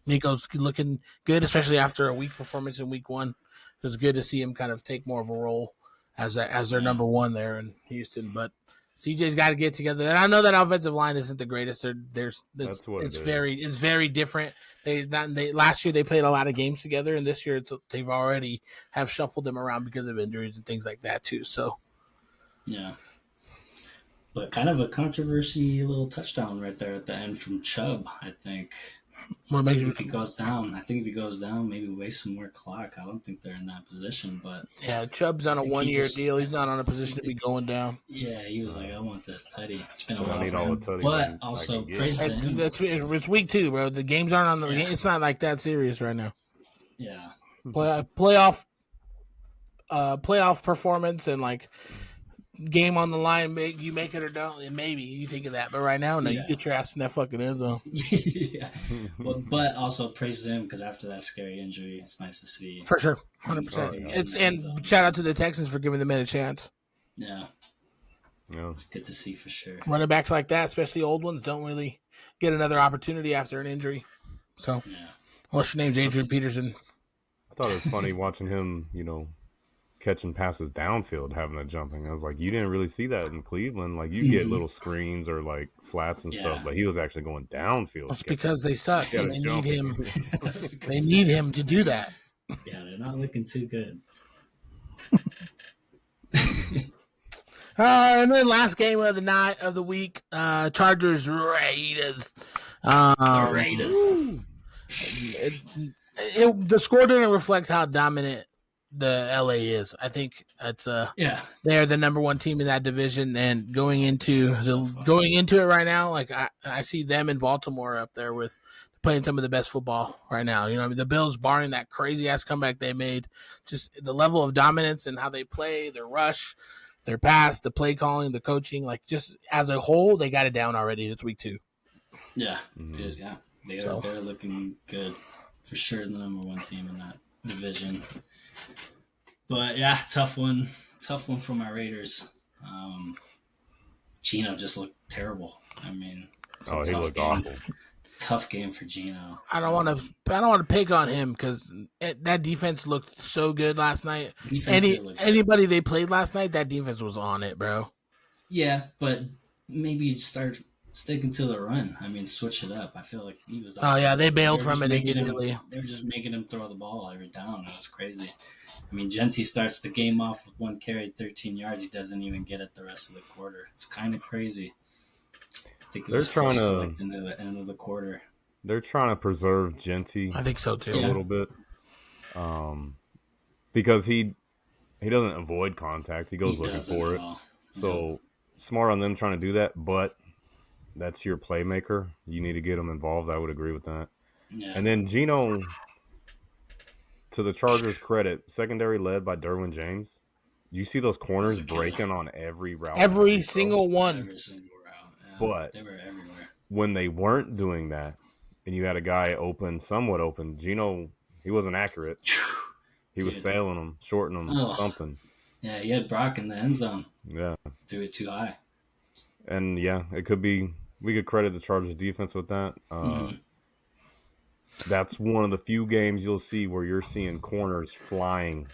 Nico's looking good, especially after a weak performance in Week 1. It was good to see him kind of take more of a role as their number one there in Houston. But CJ's got to get together. And I know that offensive line isn't the greatest. It's very different. Last year they played a lot of games together, and this year they've already have shuffled them around because of injuries and things like that too. So yeah, but kind of a controversy little touchdown right there at the end from Chubb, I think. If he goes down, maybe waste some more clock. I don't think they're in that position, but yeah, Chubb's on a 1-year deal. He's not on a position to be going down. Yeah, he was like, I want this tutty. It's been a while for him, but also praise to him. It's week 2, bro. The games aren't on the game. It's not like that serious right now. Yeah, playoff performance and like game on the line, you make it or don't, and maybe you think of that, but right now, no, you get your ass in that fucking end zone. Yeah, but also praise him because after that scary injury, it's nice to see for sure, 100%. And shout out to the Texans for giving the man a chance. Yeah, it's good to see for sure. Running backs like that, especially old ones, don't really get another opportunity after an injury. So, unless your name's Adrian Peterson. I thought it was funny watching him, catching passes downfield, having that jumping. I was like, you didn't really see that in Cleveland. Like, you get little screens or like flats and stuff, but he was actually going downfield. It's because they suck and they need him. They need him to do that. Yeah, they're not looking too good. And then last game of the night of the week, Chargers Raiders. The Raiders. The score didn't reflect how dominant the LA is. I think it's they're the number 1 team in that division, and going into it right now, like I see them in Baltimore up there with playing some of the best football right now. The Bills, barring that crazy ass comeback they made, just the level of dominance and how they play, their rush, their pass, the play calling, the coaching, like just as a whole, they got it down already. It's week 2. Yeah, it is. Yeah, they're looking good for sure. The number 1 team in that division. But yeah, tough one for my Raiders. Gino just looked terrible. I mean, he looked awful. Tough game for Gino. I don't want to pick on him because that defense looked so good last night. Anybody they played last night, that defense was on it, bro. Yeah, but maybe start sticking to the run. I mean, switch it up. I feel like he was. They bailed from it immediately. They were just making him throw the ball every down. It was crazy. I mean, Genty starts the game off with 1 carry, 13 yards. He doesn't even get it the rest of the quarter. It's kind of crazy. I think it was close to like the end of the quarter. They're trying to preserve Genty. I think so too. A little bit, because he doesn't avoid contact. He goes looking for it. So smart on them trying to do that, but that's your playmaker. You need to get him involved. I would agree with that. Yeah. And then Gino, to the Chargers' credit, secondary led by Derwin James. You see those corners breaking on every route. Every single one. Every single route. Yeah. But they were everywhere. When they weren't doing that, and you had a guy somewhat open, Gino, he wasn't accurate. He was failing them, shorting them, something. Yeah, he had Brock in the end zone. Yeah. Threw it too high. And yeah, it could be. We could credit the Chargers defense with that. That's one of the few games you'll see where you're seeing corners flying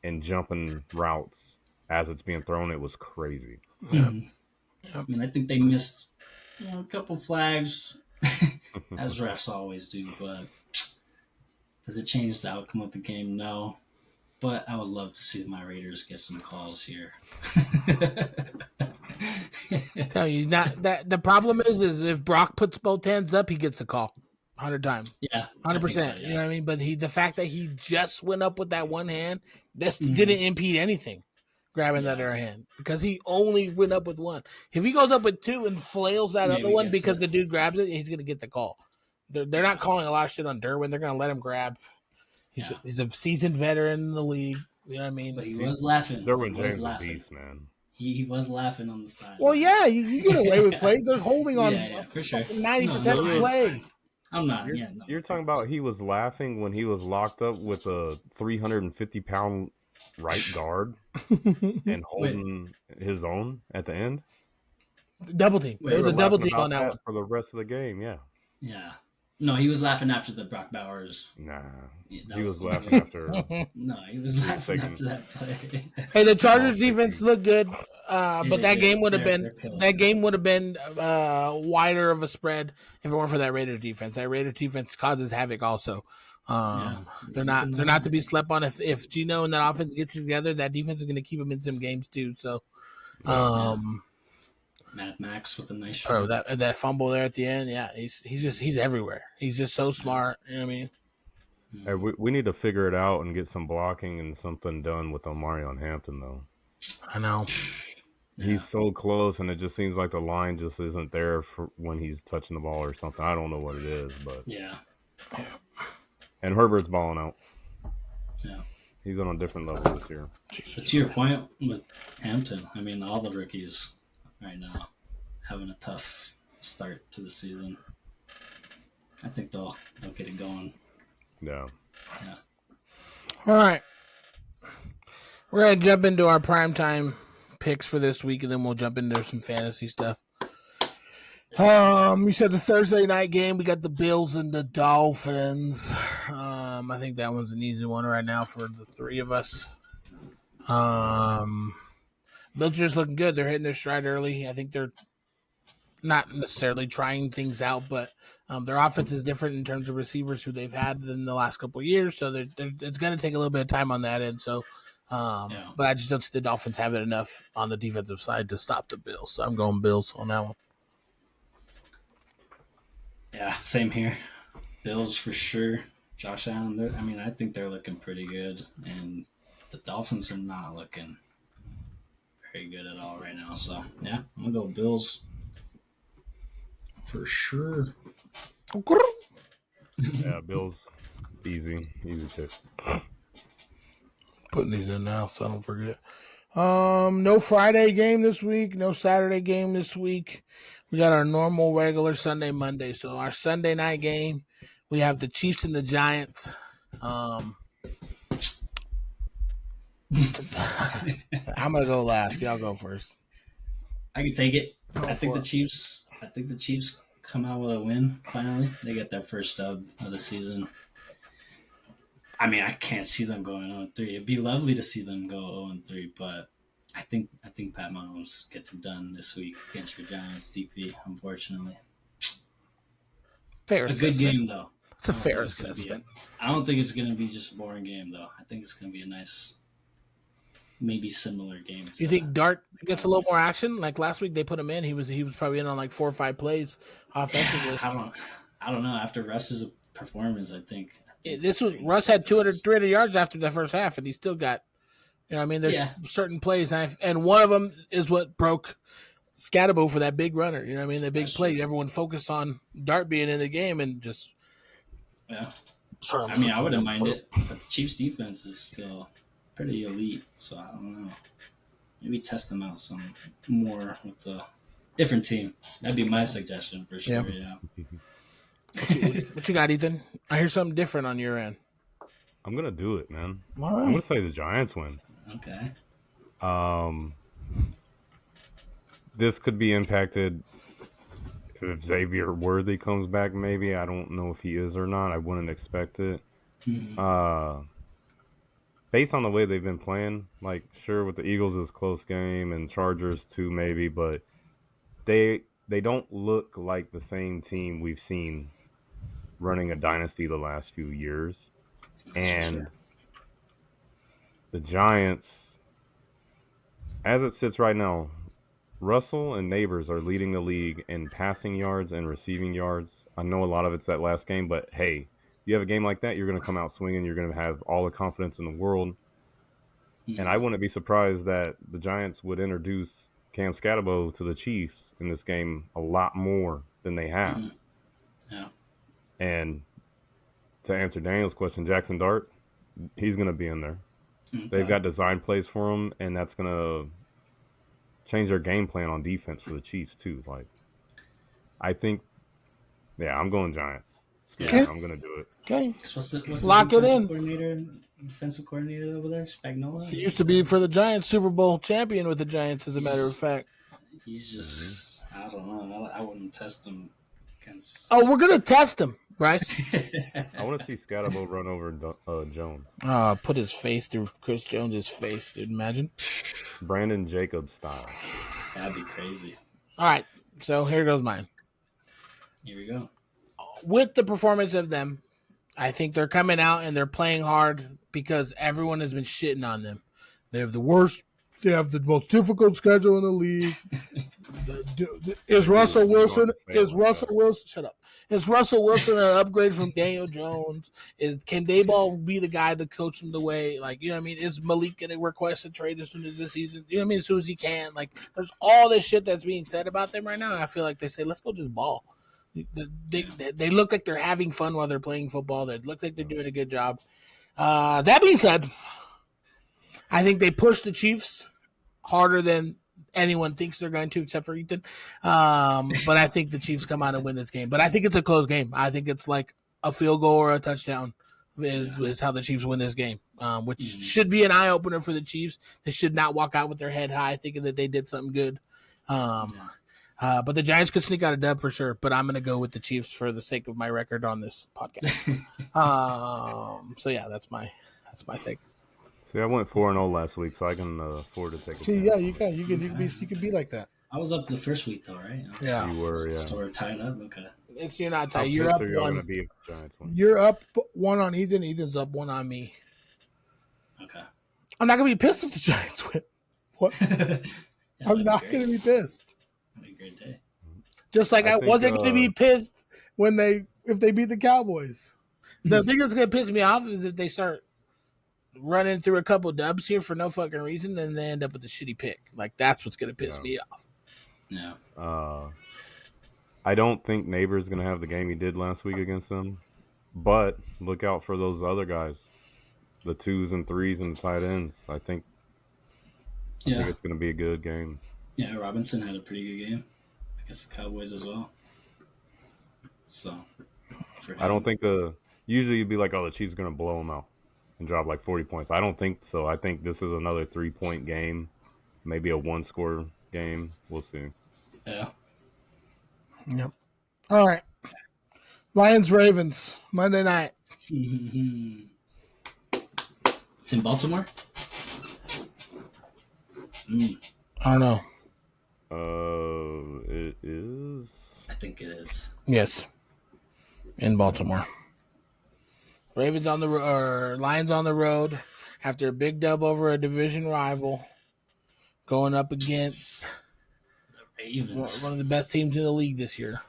and jumping routes as it's being thrown. It was crazy. Yeah. I mean, I think they missed a couple flags, as refs always do, but does it change the outcome of the game? No. But I would love to see my Raiders get some calls here. No, you not that. The problem is if Brock puts both hands up, he gets a call, 100 times. Yeah, 100%. So, yeah. You know what I mean? But the fact that he just went up with that one hand, this didn't impede anything, grabbing that other hand, because he only went up with one. If he goes up with two and flails that other one because the dude grabs it, he's gonna get the call. They're not calling a lot of shit on Derwin. They're gonna let him grab. He's a seasoned veteran in the league. You know what I mean? But he was laughing. Derwin James is a beast, man. He was laughing on the side. Well, yeah, you get away with plays. There's holding on for sure. 90% of the plays. I'm not. You're talking about he was laughing when he was locked up with a 350-pound right guard and holding his own at the end. Double team. There was a double team on that one for the rest of the game. Yeah. Yeah. No, he was laughing after the Brock Bowers. Nah, he was laughing after. No, he was laughing after that play. Hey, the Chargers defense looked good, but that game would have been wider of a spread if it weren't for that Raiders defense. That Raiders defense causes havoc also. They're not to be slept on. If Gino and that offense gets together, that defense is going to keep them in some games too. So, Mad Max with a nice shot. That fumble there at the end, yeah, he's everywhere. He's just so smart. You know what I mean? Hey, we need to figure it out and get some blocking and something done with Omarion Hampton, though. I know. He's so close, and it just seems like the line just isn't there for when he's touching the ball or something. I don't know what it is, but yeah. And Herbert's balling out. Yeah. He's on a different level this year. But to your point with Hampton, I mean, all the rookies right now having a tough start to the season. I think they'll get it going. Yeah. All right. We're going to jump into our primetime picks for this week, and then we'll jump into some fantasy stuff. You said the Thursday night game, we got the Bills and the Dolphins. I think that one's an easy one right now for the three of us. Bills are just looking good. They're hitting their stride early. I think they're not necessarily trying things out, but their offense is different in terms of receivers who they've had in the last couple of years. So it's going to take a little bit of time on that end. So, but I just don't see the Dolphins having enough on the defensive side to stop the Bills. So I'm going Bills on that one. Yeah, same here. Bills for sure. Josh Allen, I think they're looking pretty good, and the Dolphins are not looking very good at all right now. So, yeah, I'm going to go Bills for sure. Yeah, Bills, easy pick. Putting these in now so I don't forget. No Friday game this week, no Saturday game this week. We got our normal, regular Sunday, Monday. So our Sunday night game, we have the Chiefs and the Giants. I'm gonna go last. Y'all go first. I can take it. I think the Chiefs come out with a win finally. They get their first dub of the season. I mean, I can't see them going 0-3. It'd be lovely to see them go 0-3, but I think Pat Mahomes gets it done this week against your Giants DP, unfortunately. Fair a good game, though. It's a fair assessment. I don't think it's going to be just a boring game, though. I think it's going to be a nice, maybe similar game. You think Dart gets a little more action? Like last week, they put him in. He was probably in on like 4 or 5 plays offensively. I don't know. After Russ's performance, I think Russ had 200, 300 yards after the first half, and he still got. You know, what I mean, there's certain plays, and one of them is what broke Scatterbo for that big runner. You know, what I mean, the big play. Everyone focused on Dart being in the game, and just. Yeah. I mean, I wouldn't mind it, but the Chiefs' defense is still pretty elite, so I don't know. Maybe test them out some more with the Different team. That'd be my suggestion for sure. Yeah. What you got, Ethan? I hear something different on your end. I'm gonna do it, man. All right. I'm gonna say the Giants win. Okay. This could be impacted if Xavier Worthy comes back. Maybe I don't know if he is or not. I wouldn't expect it. Mm-hmm. Based on the way they've been playing, like sure with the Eagles is a close game and Chargers too maybe, but they don't look like the same team we've seen running a dynasty the last few years. And the Giants, as it sits right now, Russell and Neighbors are leading the league in passing yards and receiving yards. I know a lot of it's that last game, but hey, if you have a game like that, you're going to come out swinging. You're going to have all the confidence in the world. Mm-hmm. And I wouldn't be surprised that the Giants would introduce Cam Scatterbo to the Chiefs in this game a lot more than they have. Mm-hmm. Yeah. And to answer Daniel's question, Jackson Dart, he's going to be in there. Okay. They've got design plays for him, and that's going to change their game plan on defense for the Chiefs too. Like, I think, yeah, I'm going Giants. Yeah. I'm going to do it. Okay. What's the Lock it in. Defensive coordinator over there, Spagnuolo? He used to be for the Giants, Super Bowl champion with the Giants, as a matter of fact. He's just, I don't know. I wouldn't test him against. Oh, we're gonna test him, Bryce. I want to see Scatterbo run over Jones. Put his face through Chris Jones's face, dude. Imagine. Brandon Jacobs style. That'd be crazy. All right, so here goes mine. Here we go. With the performance of them, I think they're coming out and they're playing hard because everyone has been shitting on them. They have the worst. They have the most difficult schedule in the league. Is Russell Wilson? Shut up. Is Russell Wilson an upgrade from Daniel Jones? Can Dayball be the guy to coach him the way? Like, you know what I mean? Is Malik going to request a trade as soon as this season? You know what I mean? As soon as he can. Like, there's all this shit that's being said about them right now. And I feel like they say, let's go just ball. They look like they're having fun while they're playing football. They look like they're doing a good job. That being said, I think they push the Chiefs harder than anyone thinks they're going to, except for Ethan. But I think the Chiefs come out and win this game. But I think it's a close game. I think it's like a field goal or a touchdown is how the Chiefs win this game, which should be an eye-opener for the Chiefs. They should not walk out with their head high thinking that they did something good. But the Giants could sneak out a dub for sure. But I'm going to go with the Chiefs for the sake of my record on this podcast. So, yeah, that's my take. See, I went 4-0 last week, so I can afford to take it. See, yeah, you can. You can be like that. I was up the first week though, right? Yeah, you were. Yeah, so we're tied up. Okay, you're not tied. You're up one. You're up one on Ethan. Ethan's up one on me. Okay. I'm not gonna be pissed if the Giants win. What? I'm not gonna be pissed. Have a great day. Just like I wasn't gonna be pissed if they beat the Cowboys. The thing that's gonna piss me off is if they start running through a couple dubs here for no fucking reason, and they end up with a shitty pick. Like, that's what's going to piss me off. Yeah. I don't think Neighbors going to have the game he did last week against them, but look out for those other guys, the 2s and 3s and the tight ends. I think it's going to be a good game. Yeah, Robinson had a pretty good game against the Cowboys as well. So, I don't think usually you'd be like, oh, the Chiefs are going to blow them out and drop like 40 points. I don't think so. I think this is another 3-point game, maybe a 1-score game. We'll see. Yeah. Yep. All right. Lions-Ravens, Monday night. It's in Baltimore? I don't know. It is? I think it is. Yes. In Baltimore. Lions on the road after a big dub over a division rival, going up against the Ravens, one of the best teams in the league this year,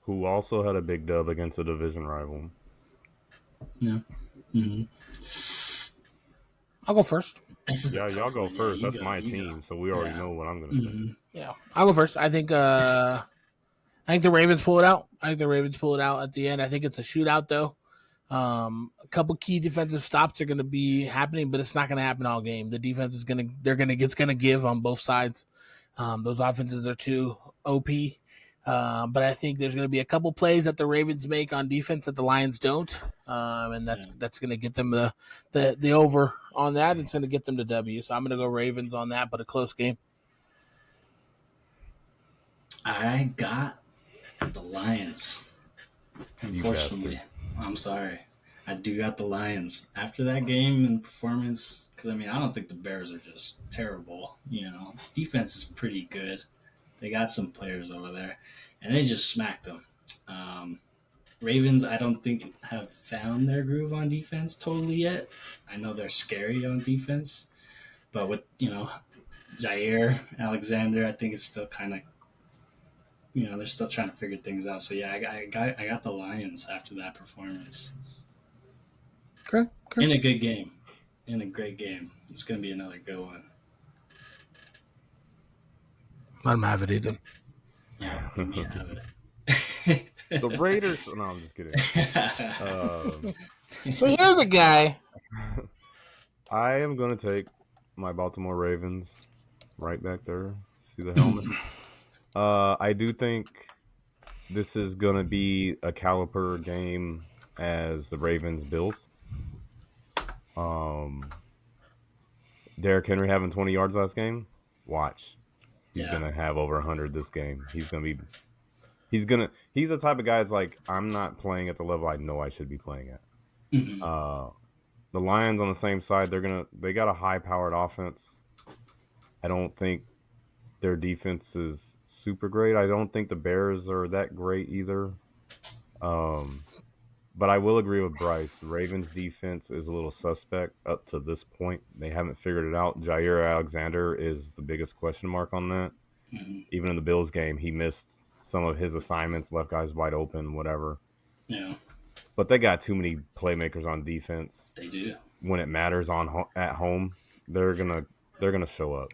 who also had a big dub against a division rival. Yeah. Mm-hmm. I'll go first. Yeah, y'all go first. That's my team, so we already know what I'm going to say. Yeah, I'll go first. I think the Ravens pull it out. I think the Ravens pull it out at the end. I think it's a shootout though. A couple key defensive stops are going to be happening, but it's not going to happen all game. The defense is going to give on both sides. Those offenses are too OP. But I think there's going to be a couple plays that the Ravens make on defense that the Lions don't, and that's going to get them the over on that. It's going to get them to W. So I'm going to go Ravens on that, but a close game. I got the Lions. Unfortunately, I'm sorry. I do got the Lions. After that game and performance, because, I mean, I don't think the Bears are just terrible. You know, defense is pretty good. They got some players over there, and they just smacked them. Ravens, I don't think have found their groove on defense totally yet. I know they're scary on defense, but with, Jair Alexander, I think it's still kind of, they're still trying to figure things out. So yeah, I got the Lions after that performance. Okay. In a good game, in a great game. It's gonna be another good one. Let them have it, Ethan. Yeah, let me have it. The Raiders. No, I'm just kidding. So here's a guy. I am going to take my Baltimore Ravens right back there. See the helmet? I do think this is going to be a caliber game as the Ravens Bills. Derrick Henry having 20 yards last game. Watch. He's going to have over 100 this game. He's the type of guy that's like, I'm not playing at the level I know I should be playing at. Mm-hmm. The Lions on the same side, they got a high-powered offense. I don't think their defense is super great. I don't think the Bears are that great either. But I will agree with Bryce. The Ravens' defense is a little suspect up to this point. They haven't figured it out. Jair Alexander is the biggest question mark on that. Mm-hmm. Even in the Bills game, he missed some of his assignments, left guys wide open, whatever. Yeah. But they got too many playmakers on defense. They do. When it matters at home, they're gonna show up.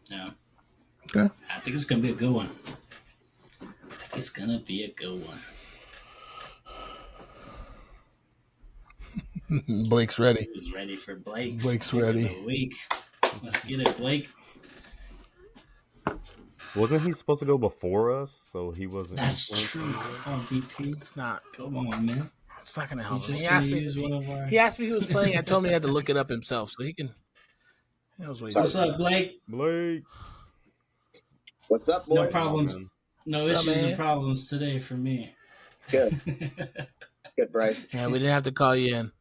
Yeah. Okay. I think it's gonna be a good one. Blake's ready. Who's ready for Blake? Blake's ready. Week. Let's get it, Blake. Wasn't he supposed to go before us? So he wasn't. That's true. Oh, DP. It's not. Come on, man. It's not going to help him. He asked me who was playing. I told him he had to look it up himself, so he can. What's up, Blake? What's up, boys? No problems. No issues and problems today for me. Good. Good, Bryce. Yeah, we didn't have to call you in.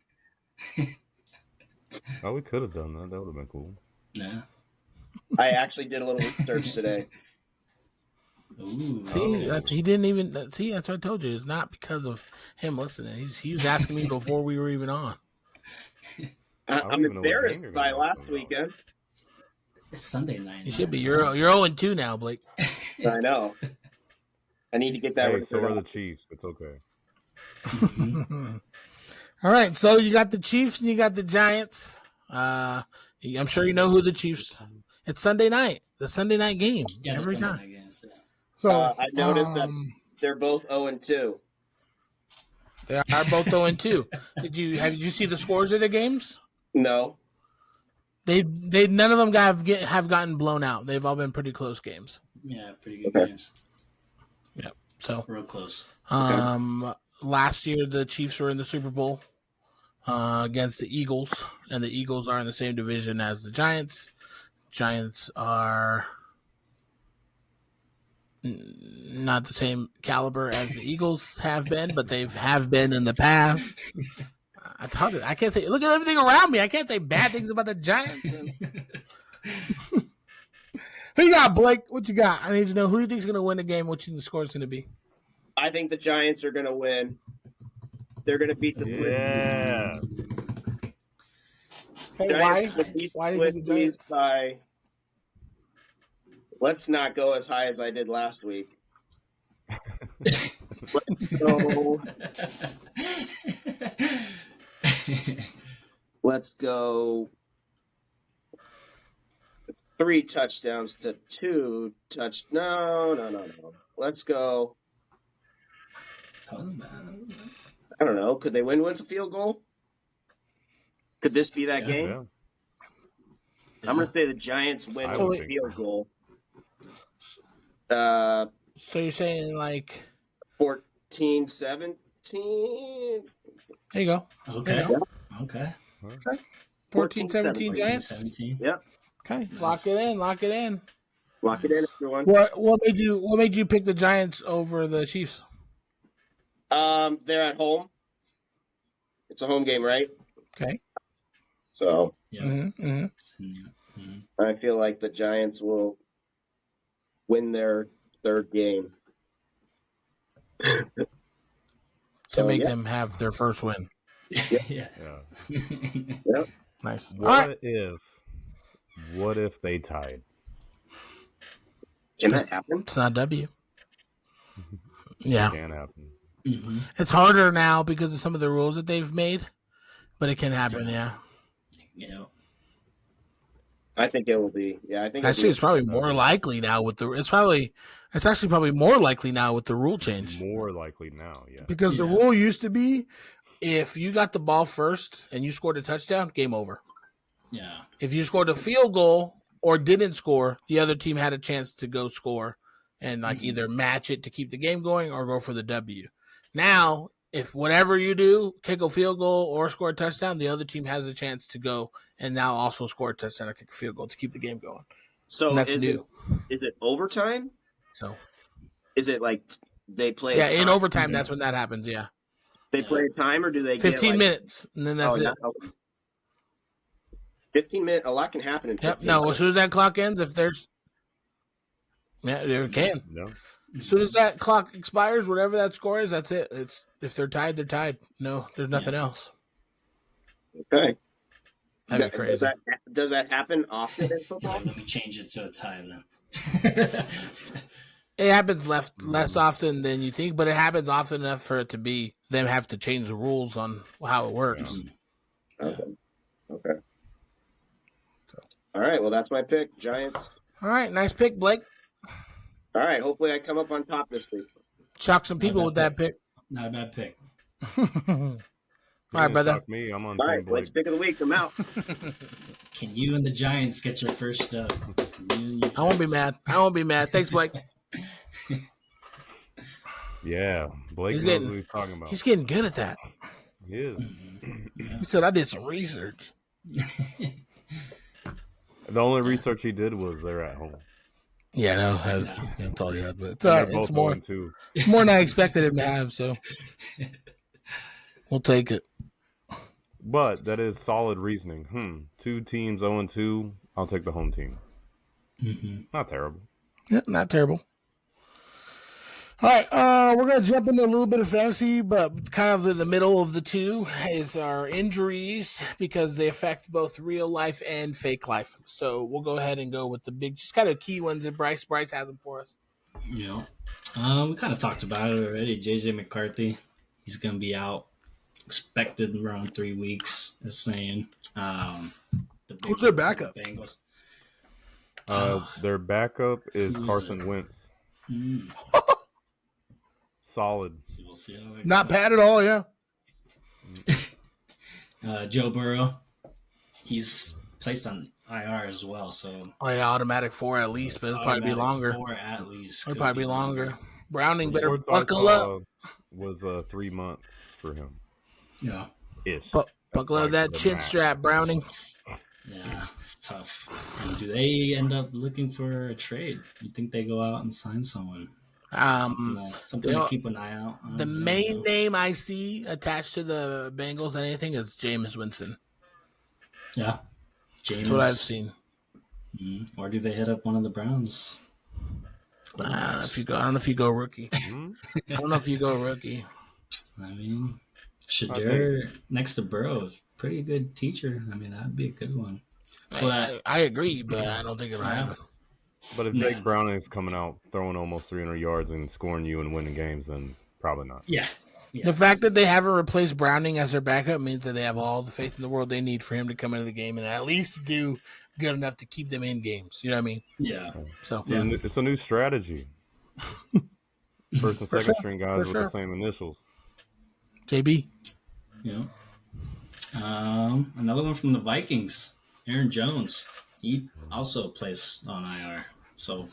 Oh, we could have done that. That would have been cool. Yeah. I actually did a little research today. Ooh, he didn't even see. That's what I told you. It's not because of him listening. He was asking me before we were even on. I'm embarrassed by last weekend. It's Sunday night. You should be. You're 0-2 now, Blake. I know. I need to get that. Hey, so are the Chiefs. It's okay. Mm-hmm. All right, so you got the Chiefs and you got the Giants. I'm sure you know who the Chiefs. It's Sunday night. The Sunday night game. Yeah, every Sunday time. Night games, yeah. So I noticed that they're both 0-2. They are both 0-2. Did you see the scores of the games? No. They none of them have gotten blown out. They've all been pretty close games. Yeah, pretty good games. Yep. So real close. Last year the Chiefs were in the Super Bowl against the Eagles, and the Eagles are in the same division as the Giants. Giants are not the same caliber as the Eagles have been, but they have been in the past. I told you, I can't say. Look at everything around me. I can't say bad things about the Giants. Who you got, Blake? What you got? I need to know who you think is going to win the game. What you think the score is going to be? I think the Giants are going to win. They're going to beat the Yeah. Hey, Giants. Why do you think the Giants? By, let's not go as high as I did last week. Let's go 3 touchdowns to 2 No. Let's go. I don't know. Could they win with a field goal? Could this be that game? Yeah. I'm going to say the Giants win with a field goal. So you're saying like 14-17? There you go. Okay. There you go. Okay. 14-17 Giants. 17. Yep. Okay, Nice. lock it in. Lock it in. Lock it in, everyone. What made you pick the Giants over the Chiefs? They're at home. It's a home game, right? Okay. So Yeah. I feel like the Giants will win their third game. To make them have their first win. Yeah. Yep. Nice. What if they tied? Can that happen? It's not W. Yeah. It can happen. Mm-hmm. It's harder now because of some of the rules that they've made, but it can happen, yeah. I think it will be. Yeah, I think actually it's probably more likely now with the it's actually probably more likely now with the rule change. More likely now, yeah. Because the rule used to be if you got the ball first and you scored a touchdown, game over. Yeah. If you scored a field goal or didn't score, the other team had a chance to go score and either match it to keep the game going or go for the W. Now, if whatever you do, kick a field goal or score a touchdown, the other team has a chance to go and now also score a touchdown or kick a field goal to keep the game going. So and that's new. Is it overtime? So is it like they play? Yeah, in overtime, that's when that happens. Yeah, they play a time, or do they 15 get minutes, and then that's it. 15 minutes. A lot can happen in 15 No, as soon as that clock ends, if there's it can. No. As soon as that clock expires, whatever that score is, that's it. It's if they're tied, they're tied. No, there's nothing else. Okay. That'd be crazy. Does that happen often in football? Let me change it to a tie then. It happens less often than you think, but it happens often enough for it to be them have to change the rules on how it works. Yeah. Okay. All right. Well, that's my pick. Giants. All right. Nice pick, Blake. All right. Hopefully, I come up on top this week. Shock some people with that pick. Not a bad pick. All right, brother. Me. I'm on. All right. Blake's pick of the week. I'm out. Can you and the Giants get your first? I won't be mad. Thanks, Blake. Yeah, Blake knows what he's talking about. He's getting good at that. He is. He said, "I did some research." The only research he did was they're at home. Yeah, no, that's all he had. But it's more than I expected him to have. So we'll take it. But that is solid reasoning. 2 teams 0-2. I'll take the home team. Not terrible. Yeah, not terrible. All right, we're going to jump into a little bit of fantasy, but kind of in the middle of the two is our injuries because they affect both real life and fake life. So we'll go ahead and go with the big, just kind of key ones that Bryce has them for us. Yeah. We kind of talked about it already. JJ McCarthy, he's going to be out, expected around 3 weeks, as saying. Who's their backup? Bengals. Their backup is Carson Wentz. Solid. So we'll see how Not bad at all, yeah. Joe Burrow, he's placed on IR as well, so automatic 4 at least, but it'll probably be longer. 4 at least. It'll probably be longer. Browning better buckle up. Was 3 months for him. Yeah. Buckle up that chin strap, Browning. Yeah, it's tough. And do they end up looking for a trade? You think they go out and sign someone? Something to keep an eye out on. The main name I see attached to the Bengals and anything is Jameis Winston. Yeah. Jameis. That's what I've seen. Or do they hit up one of the Browns? I don't know if you go rookie. I don't know if you go rookie. I mean, Shadur next to Burrow is a pretty good teacher. I mean, that'd be a good one. But I agree, but I don't think it'll happen. But if Jake Browning's coming out throwing almost 300 yards and scoring you and winning games, then probably not. Yeah. The fact that they haven't replaced Browning as their backup means that they have all the faith in the world they need for him to come into the game and at least do good enough to keep them in games. You know what I mean? Yeah. So it's a new strategy. First and second string guys with the same initials. JB. Yeah. Another one from the Vikings, Aaron Jones. He also plays on IR. So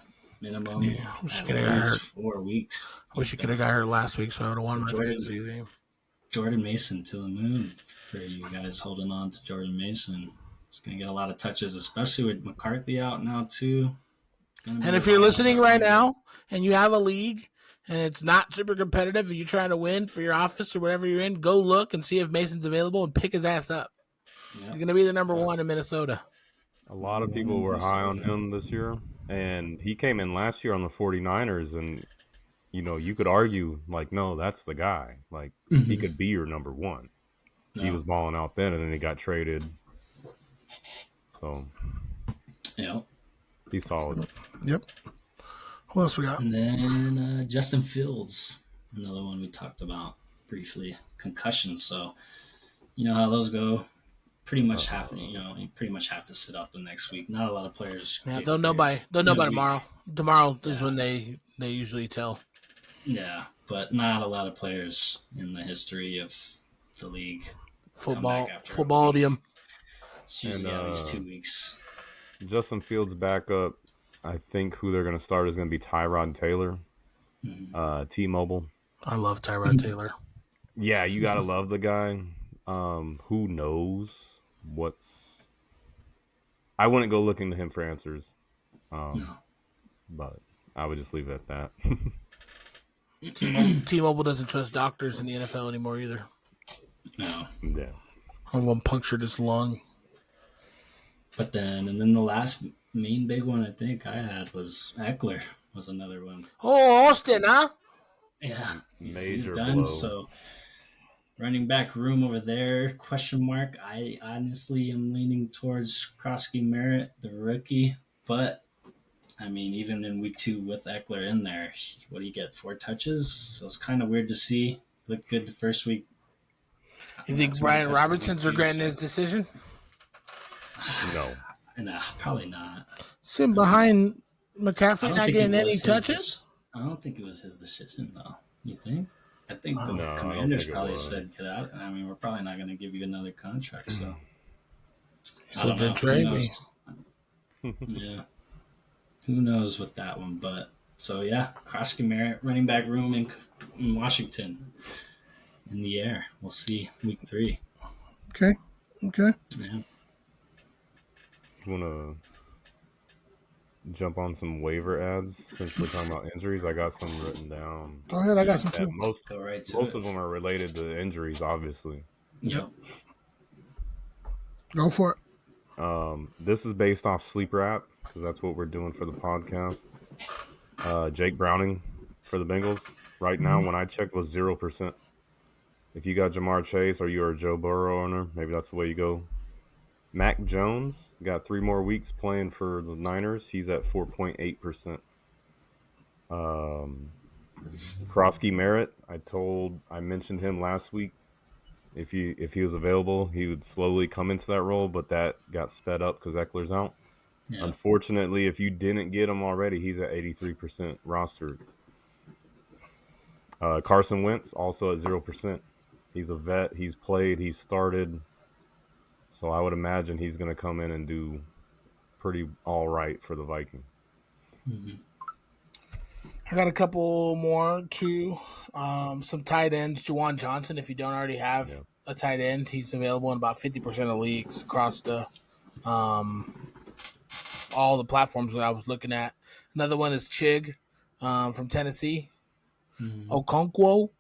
minimum. Yeah, At least 4 weeks. I wish you could have got her last week, so I would have won my fantasy game. Jordan Mason to the moon for you guys holding on to Jordan Mason. He's going to get a lot of touches, especially with McCarthy out now, too. And if you're listening right now and you have a league and it's not super competitive and you're trying to win for your office or whatever you're in, go look and see if Mason's available and pick his ass up. Yep. He's going to be the number one in Minnesota. A lot of people were high on him this year, and he came in last year on the 49ers, and, you could argue, like, no, that's the guy. Like, he could be your number one. No. He was balling out then, and then he got traded. So, yeah. He's solid. Yep. Who else we got? And then Justin Fields, another one we talked about briefly. Concussions. So, you know how those go. Pretty much you pretty much have to sit out the next week. Not a lot of players. Yeah, they'll know by tomorrow. Tomorrow is when they usually tell. Yeah, but not a lot of players in the history of the league. Footballium. It's usually at least 2 weeks. Justin Fields' backup, I think who they're going to start is going to be Tyrod Taylor, T-Mobile. I love Tyrod Taylor. Yeah, you got to love the guy. Who knows what's... I wouldn't go looking to him for answers. No. But I would just leave it at that. T-Mobile doesn't trust doctors in the NFL anymore either. No. Yeah. One punctured his lung. But then the last main big one I think I had was Eckler was another one. Oh, Austin, huh? Yeah, he's done. Blow. So running back room over there, question mark. I honestly am leaning towards Krosky Merritt, the rookie. But, I mean, even in week 2 with Eckler in there, what do you get, 4 touches? So it's kind of weird to see. Looked good the first week. You think Brian Robertson's regretting his decision? No, probably not. Sitting behind McCaffrey not getting any touches? I don't think it was his decision, though. You think? I think the Commanders probably said, get out. I mean, we're probably not going to give you another contract, so. So then trade me. Yeah. Who knows with that one, but. So, yeah, Krosky Merritt, running back room in Washington. In the air. We'll see week 3. Okay. Yeah. Want to jump on some waiver ads since we're talking about injuries? I got some written down. Go ahead, I got some too. Most of them are related to injuries, obviously. Yep. Go for it. This is based off Sleeper app because that's what we're doing for the podcast. Jake Browning for the Bengals right now, when I checked, was 0%. If you got Jamar Chase or you're a Joe Burrow owner, maybe that's the way you go. Mac Jones got 3 more weeks playing for the Niners. He's at 4.8%. Krosky Merritt, I mentioned him last week. If he was available, he would slowly come into that role, but that got sped up because Eckler's out. Yeah. Unfortunately, if you didn't get him already, he's at 83% rostered. Carson Wentz also at 0%. He's a vet. He's played. He's started. So I would imagine he's going to come in and do pretty all right for the Vikings. Mm-hmm. I got a couple more too. Some tight ends. Juwan Johnson, if you don't already have a tight end, he's available in about 50% of leagues across the all the platforms that I was looking at. Another one is Chig from Tennessee. Mm-hmm. Okonkwo.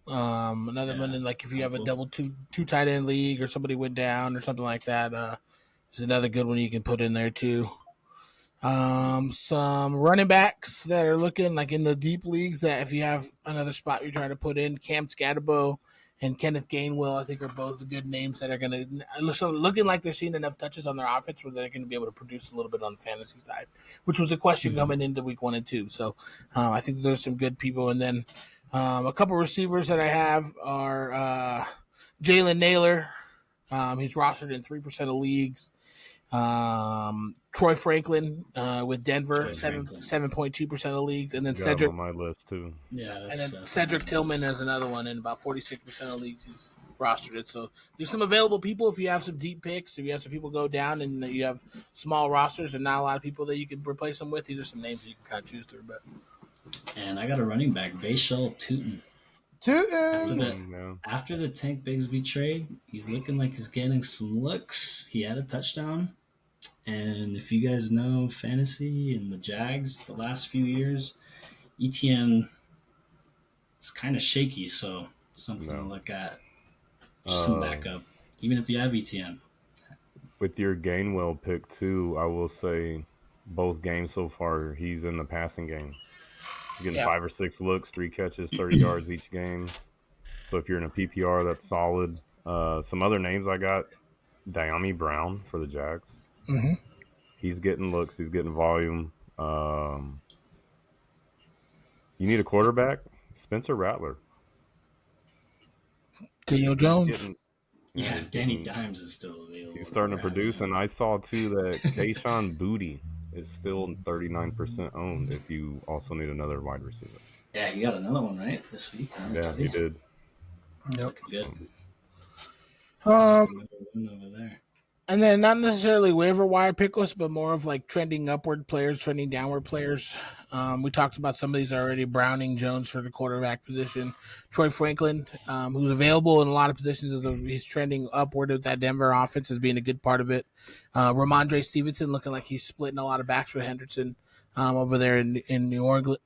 Another one, in, like if you have a double two tight end league or somebody went down or something like that, is another good one you can put in there too. Some running backs that are looking like in the deep leagues that if you have another spot you're trying to put in, Cam Scatterbo and Kenneth Gainwell, I think are both good names that are going to looking like they're seeing enough touches on their offense where they're going to be able to produce a little bit on the fantasy side, which was a question coming into week 1 and 2. So I think there's some good people. And then a couple receivers that I have are Jalen Naylor He's rostered in 3% of leagues. Troy Franklin with Denver, 7.2% of leagues, and then Cedric on my list too. Yeah, and then Cedric Tillman is another one in about 46% of leagues. He's rostered it. So there's some available people if you have some deep picks, if you have some people go down and you have small rosters and not a lot of people that you can replace them with. These are some names that you can kind of choose through. But and I got a running back, Vashel Tootin. After the Tank Bigsby trade, he's looking like he's getting some looks. He had a touchdown. And if you guys know fantasy and the Jags the last few years, ETN is kind of shaky, so something to look at. Just some backup, even if you have ETN. With your Gainwell pick too, I will say both games so far, he's in the passing game. He's getting 5 or 6 looks, 3 catches, 30 yards each game. So if you're in a PPR, that's solid. Some other names I got, Diami Brown for the Jags. Mm-hmm. He's getting looks. He's getting volume. You need a quarterback? Spencer Rattler. Daniel Jones. Danny Dimes is still available. He's starting to produce, and I saw too that Kayshon Boutte is still 39% owned if you also need another wide receiver. Yeah, you got another one, right, this week? Yeah, he did. Looking good. Over there. And then not necessarily waiver wire pickles, but more of like trending upward players, trending downward players. We talked about some of these already. Browning, Jones for the quarterback position. Troy Franklin, who's available in a lot of positions. He's trending upward with that Denver offense as being a good part of it. Ramondre Stevenson looking like he's splitting a lot of backs with Henderson over there in New England.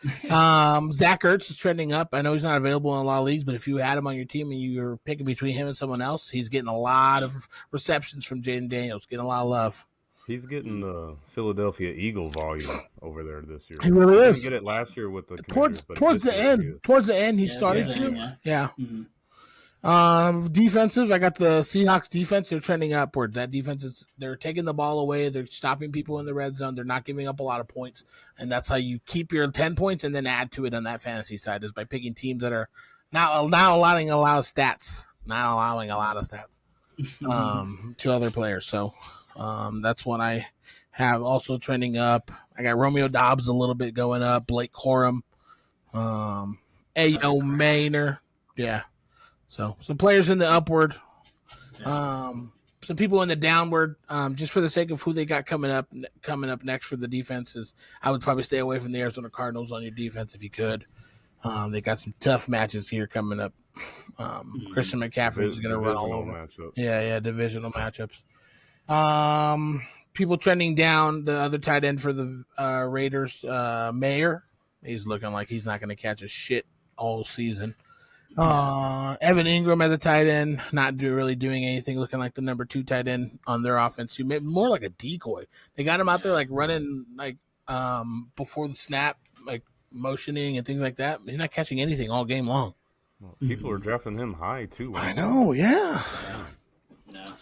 Zach Ertz is trending up. I know he's not available in a lot of leagues, but if you had him on your team and you're picking between him and someone else, he's getting a lot of receptions from Jaden Daniels, getting a lot of love. He's getting the Philadelphia Eagle volume over there this year. He really is. Didn't get it last year with the towards the end. He started to. Yeah. Defensive, I got the Seahawks defense. They're trending upward. That defense they're taking the ball away. They're stopping people in the red zone. They're not giving up a lot of points. And that's how you keep your 10 points and then add to it on that fantasy side is by picking teams that are not allowing a lot of stats to other players. So, that's what I have also trending up. I got Romeo Dobbs a little bit going up, Blake Corum, A.O. Maynor. Yeah. So some players in the upward, some people in the downward. Just for the sake of who they got coming up next for the defenses, I would probably stay away from the Arizona Cardinals on your defense if you could. They got some tough matches here coming up. Christian McCaffrey is going to run all over. Matchup. Yeah, divisional matchups. People trending down. The other tight end for the Raiders, Mayer. He's looking like he's not going to catch a shit all season. Evan Ingram as a tight end, not really doing anything, looking like the number 2 tight end on their offense. Who made more like a decoy. They got him out there like running like before the snap, like motioning and things like that. He's not catching anything all game long. Well, people are drafting him high too. I know, yeah.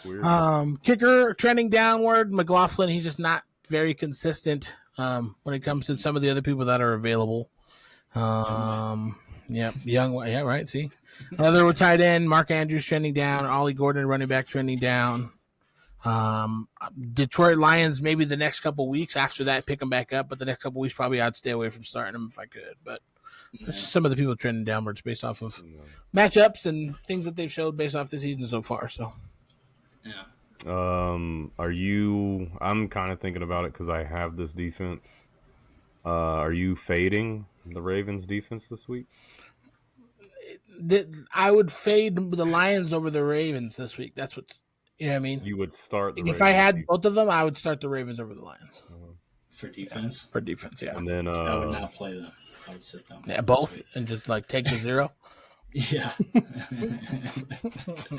Weird. Kicker trending downward. McLaughlin, he's just not very consistent when it comes to some of the other people that are available. Yeah, right. See, another tight end, Mark Andrews trending down. Ollie Gordon, running back, trending down. Detroit Lions, maybe the next couple weeks. After that, pick them back up. But the next couple weeks, probably I'd stay away from starting them if I could. But it's just some of the people trending downwards based off of matchups and things that they've showed based off the season so far. So, yeah. I'm kind of thinking about it because I have this defense. Are you fading the Ravens defense this week? I would fade the Lions over the Ravens this week. That's what you know what I mean. You would start the if I had both of them, I would start the Ravens over the Lions for defense. For defense, yeah. And then I would not play them. I would sit them. Yeah, both and just like take the 0. Yeah.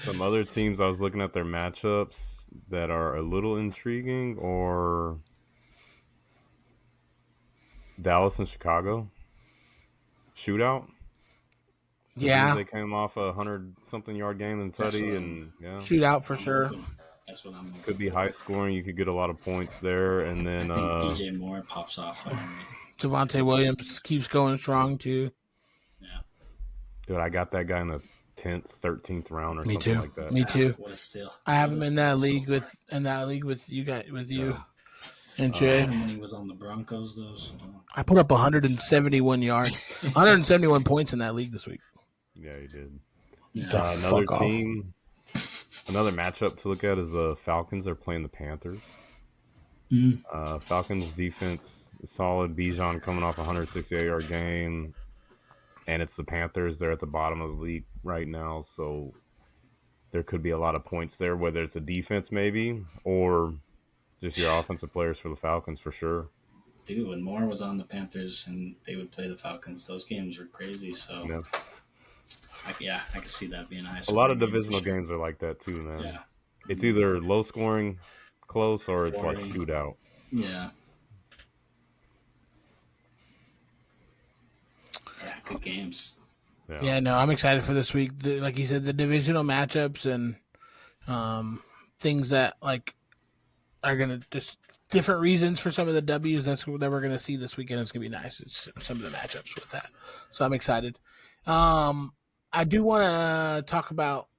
Some other teams I was looking at their matchups that are a little intriguing, or Dallas and Chicago shootout. Yeah, they came off a 100-something yard game in Tutty, and shootout for sure. That's what I'm. Could be high scoring. You could get a lot of points there, and then I think DJ Moore pops off. Javonte Williams keeps going strong too. Yeah. Dude, I got that guy in a 10th, 13th round or Me something too. like that. Me too. What a steal! I have What him a in steal that so league far. with you guys, with you and I Jay. had him when he was on the Broncos, though. So I put up 171 yards, 171 points in that league this week. Yeah, he did. yeah. Another team, another matchup to look at is the Falcons. They're playing the Panthers. Falcons defense is solid. Bijan coming off a 168-yard game, and it's the Panthers. They're at the bottom of the league right now, so there could be a lot of points there, whether it's a defense maybe or just your offensive players for the Falcons for sure. Dude, when Moore was on the Panthers and they would play the Falcons, those games were crazy. So, Yeah. I could see that being a high A scoring lot of game for divisional sure. games are like that too, man. Yeah. It's either low scoring, close, or it's like Boring. shootout. Yeah. Yeah, good games. Yeah, no, I'm excited for this week. Like you said, the divisional matchups and things that like are gonna just different reasons for some of the W's that we're gonna see this weekend. It's gonna be nice. It's some of the matchups with that, so I'm excited. I do want to talk about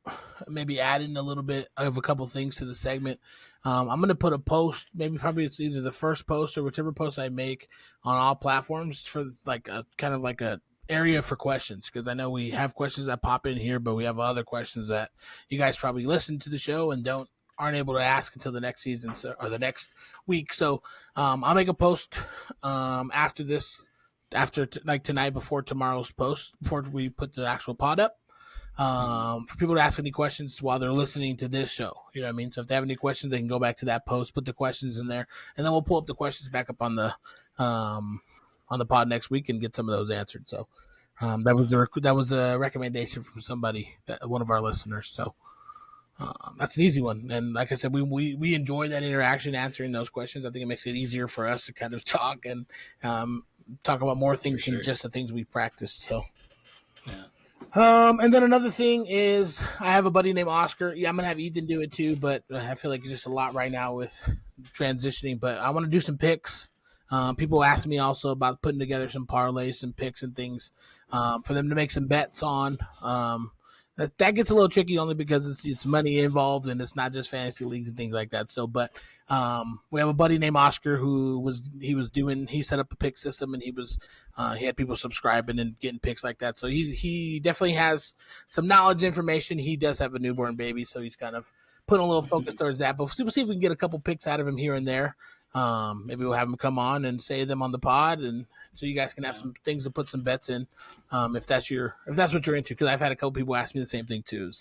maybe adding a little bit of a couple things to the segment. I'm going to put a post, probably it's either the first post or whichever post I make on all platforms for like a kind of like a area for questions, because I know we have questions that pop in here, but we have other questions that you guys probably listen to the show and aren't able to ask until the next season or the next week. So I'll make a post after this, like tonight before tomorrow's post, before we put the actual pod up. For people to ask any questions while they're listening to this show. You know what I mean? So if they have any questions, they can go back to that post, put the questions in there, and then we'll pull up the questions back up on the pod next week and get some of those answered. So that was a recommendation from somebody, one of our listeners. So that's an easy one. And like I said, we enjoy that interaction, answering those questions. I think it makes it easier for us to kind of talk and talk about more things than just the things we practiced. So yeah. And then another thing is I have a buddy named Oscar. Yeah, I'm going to have Ethan do it too, but I feel like it's just a lot right now with transitioning. But I want to do some picks. People ask me also about putting together some parlays, some picks and things for them to make some bets on. That gets a little tricky only because it's money involved and it's not just fantasy leagues and things like that. So, but we have a buddy named Oscar he set up a pick system and he had people subscribing and getting picks like that. So he definitely has some knowledge information. He does have a newborn baby, so he's kind of putting a little focus towards that. But we'll see if we can get a couple picks out of him here and there. Maybe we'll have him come on and say them on the pod, and so you guys can have some things to put some bets in, if that's what you're into. Because I've had a couple people ask me the same thing too.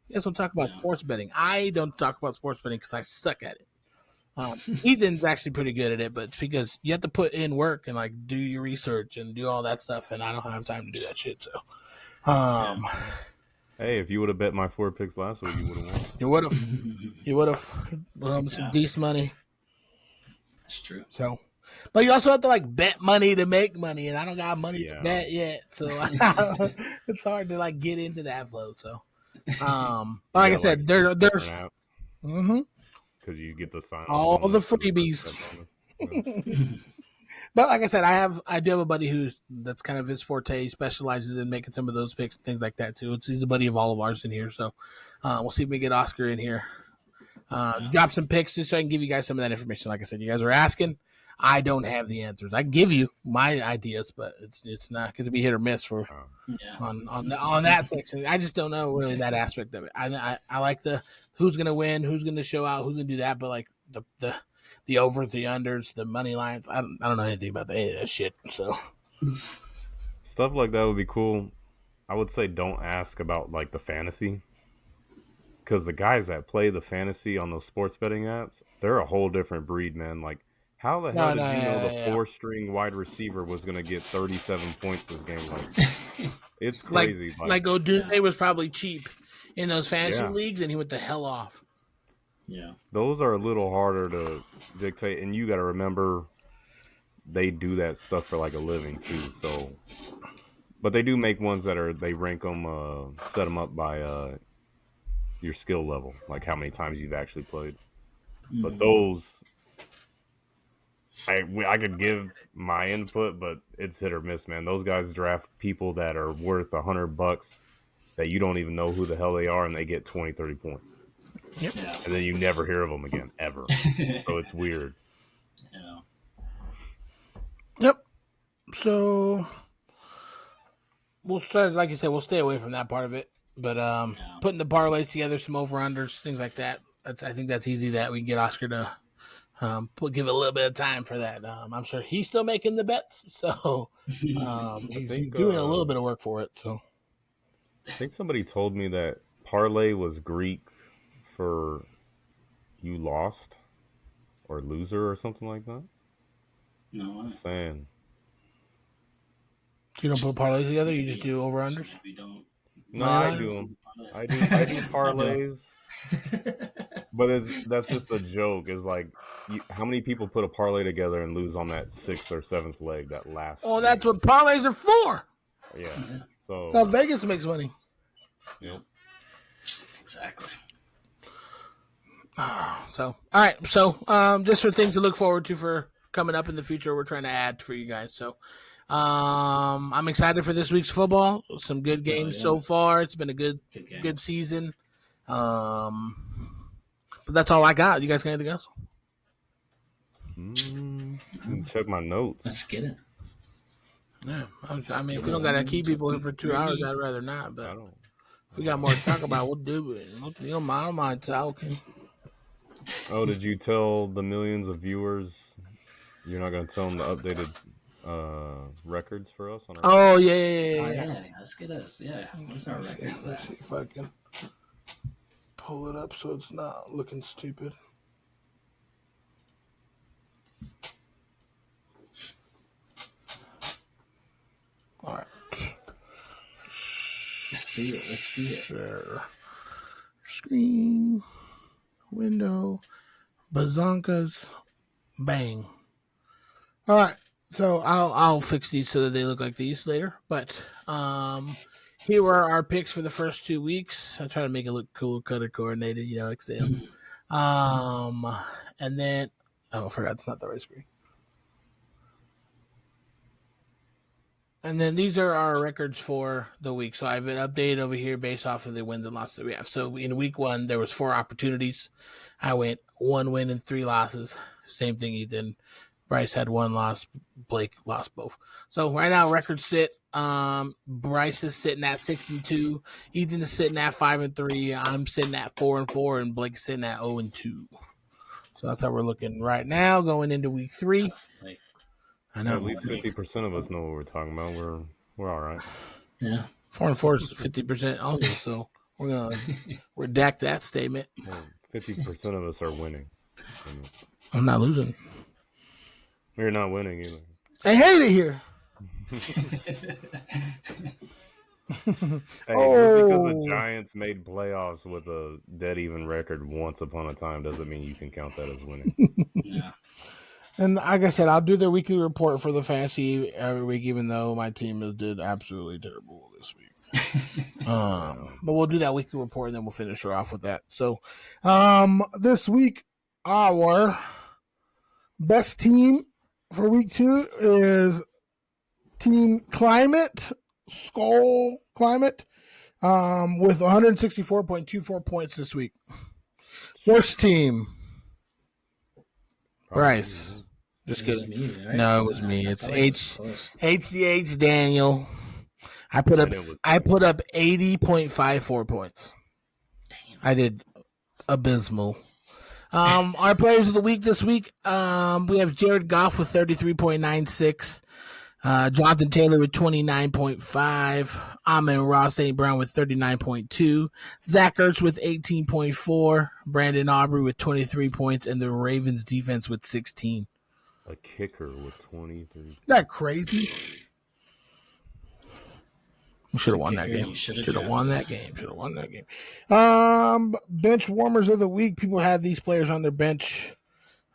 You guys want to talk about sports betting? I don't talk about sports betting because I suck at it. Ethan's actually pretty good at it, but it's because you have to put in work and like do your research and do all that stuff, and I don't have time to do that shit. So, hey, if you would have bet my 4 picks last week, you would have won. You would have some decent money. That's true. So, but you also have to like bet money to make money, and I don't got money to bet yet, so it's hard to like get into that flow. So, like I said, there's because you get the sign all the freebies. But like I said, I do have a buddy that's kind of his forte. He specializes in making some of those picks, things like that too. He's a buddy of all of ours in here, so we'll see if we get Oscar in here. Drop some picks just so I can give you guys some of that information. Like I said, you guys are asking. I don't have the answers. I can give you my ideas, but it's not going to be hit or miss for on that section. I just don't know really that aspect of it. I like the who's going to win, who's going to show out, who's going to do that, but like the overs, the unders, the money lines. I don't know anything about any of that shit. So stuff like that would be cool. I would say don't ask about like the fantasy. Because the guys that play the fantasy on those sports betting apps, they're a whole different breed, man. Like, how the hell did you know the 4-string wide receiver was going to get 37 points this game? Like, it's crazy. Like O'Donnell was probably cheap in those fantasy leagues, and he went the hell off. Yeah. Those are a little harder to dictate, and you got to remember they do that stuff for like a living, too. So, but they do make ones that they rank them, set them up by your skill level, like how many times you've actually played. But those, I could give my input, but it's hit or miss, man. Those guys draft people that are worth $100. that you don't even know who the hell they are, and they get 20, 30 points. Yep. Yeah. And then you never hear of them again, ever. So it's weird. Yeah. Yep. So we'll start, like you said, we'll stay away from that part of it. But putting the parlays together, some over-unders, things like that, I think that's easy that we can get Oscar to give it a little bit of time for that. I'm sure he's still making the bets, so he's doing a little bit of work for it. So I think somebody told me that parlay was Greek for you lost or loser or something like that. No. Saying. You don't put parlays together, you just do over-unders? We don't. No, I do them. I do parlays. But that's just a joke. It's like, how many people put a parlay together and lose on that 6th or 7th leg, that last? Oh, that's what parlays are for. Yeah. So that's how Vegas makes money. Yep. Exactly. So, all right. So, just for things to look forward to for coming up in the future, we're trying to add for you guys. So, I'm excited for this week's football. Some good games so far. It's been a good season. But that's all I got. You guys got anything else? Check my notes. Let's get it. Yeah, I mean, if we don't got to keep people in for 2 hours, I'd rather not. But if we got more to talk about, we'll do it. You don't mind talking. Oh, did you tell the millions of viewers you're not going to tell them the updated records for us? On our yeah. Let's get us. Yeah. Where's our records? Let's see if I can pull it up so it's not looking stupid. All right. Let's see it. Share. Screen. Window. Bazonkas. Bang. All right. So I'll fix these so that they look like these later. But here are our picks for the first 2 weeks. I try to make it look cool, color coordinated, Excel. And then I forgot it's not the right screen. And then these are our records for the week. So I've been updated over here based off of the wins and losses that we have. So in week 1, there was 4 opportunities. I went 1 win and 3 losses. Same thing, Ethan. Bryce had 1 loss. Blake lost both. So right now, records sit. Bryce is sitting at 6-2. Ethan is sitting at 5-3. I'm sitting at 4-4, and Blake's sitting at 0-2. So that's how we're looking right now, going into week 3. I know. At least 50% of us know what we're talking about. We're all right. Yeah. 4-4 is 50% also. So we're gonna redact that statement. Well, 50% of us are winning. I'm not losing. You're not winning either. I hate it here. Hey, just because the Giants made playoffs with a dead even record once upon a time doesn't mean you can count that as winning. Yeah. And like I said, I'll do their weekly report for the fantasy every week, even though my team did absolutely terrible this week. But we'll do that weekly report, and then we'll finish her off with that. So this week, our best team for week 2 is Team Climate, Skull Climate, with 164.24 points this week. Worst team, Bryce. Just kidding. Me, right? No, it was me. It's HCH Daniel. I put up 80.54 points. Damn. I did abysmal. Our players of the week this week, we have Jared Goff with 33.96. Jonathan Taylor with 29.5. Amon-Ra St. Brown with 39.2. Zach Ertz with 18.4. Brandon Aubrey with 23 points. And the Ravens defense with 16. A kicker with 23. Isn't that crazy? We should have won that game. Should have won that game. Bench warmers of the week. People had these players on their bench.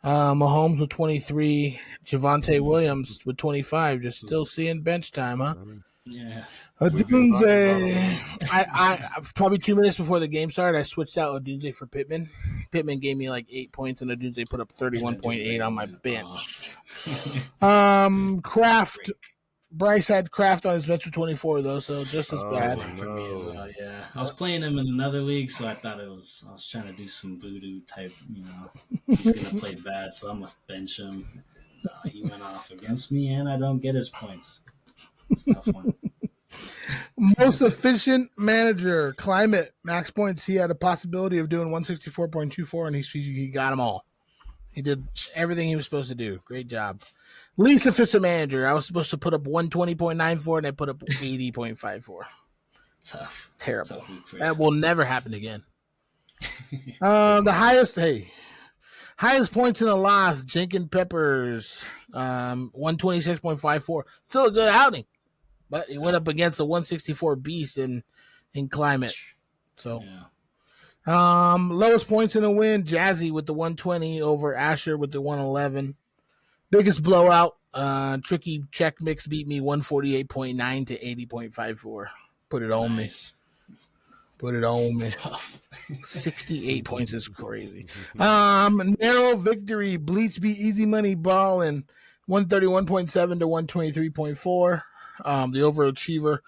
Mahomes with 23. Javonte Williams with 25. Just still seeing bench time, huh? Yeah. Odunze. I probably 2 minutes before the game started, I switched out Odunze for Pittman. Pittman gave me like 8 points, and Odunze put up 31.8 on my bench. Kraft Bryce had Kraft on his bench for 24 though, so just as bad. For me as well, yeah. I was playing him in another league, so I thought I was trying to do some voodoo type, he's gonna play bad, so I'm gonna bench him. No, he went off against me, and I don't get his points. It's a tough one. Most efficient manager, Climate, max points. He had a possibility of doing 164.24, and he got them all. He did everything he was supposed to do. Great job. Least efficient manager, I was supposed to put up 120.94, and I put up 80.54. Tough. Terrible. Tough that will never happen again. The highest points in a loss, Jenkins Peppers, 126.54. Still a good outing, but it went up against the 164 beast in Climate. So, lowest points in a win, Jazzy with the 120 over Asher with the 111. Biggest blowout, Tricky Check Mix beat me 148.9 to 80.54. Put it on me. Put it on me. 68 points is crazy. Narrow victory. Bleach beat Easy Money Ball in 131.7 to 123.4. The overachiever.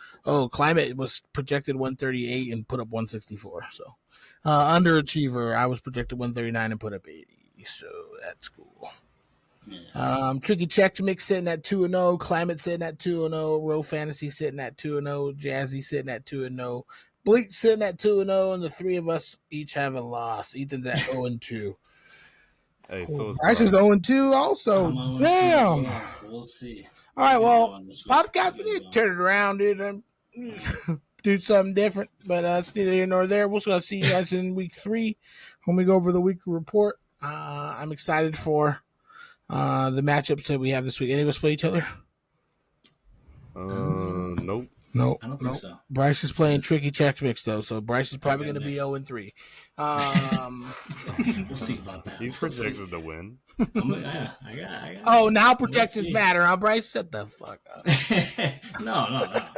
Climate was projected 138 and put up 164. So, underachiever, I was projected 139 and put up 80. So that's cool. Yeah. Tricky Check Mix sitting at 2-0. Climate sitting at 2-0. Row Fantasy sitting at 2-0. Jazzy sitting at 2-0. Bleach sitting at 2-0, and the three of us each have a loss. Ethan's at 0-2. Hey, so Bryce is 0-2 also. Damn. So we'll see. All right, well, podcast, we need to turn it around, dude, and do something different. But it's neither here nor there. We're going to see you guys in week 3 when we go over the weekly report. I'm excited for the matchups that we have this week. Any of us play each other? Nope. No, I don't think so. Bryce is playing Tricky Check Mix though, so Bryce is probably going to be 0-3. We'll see about that. He's projected to win. I got. Now projections matter, huh, Bryce? Shut the fuck up. No.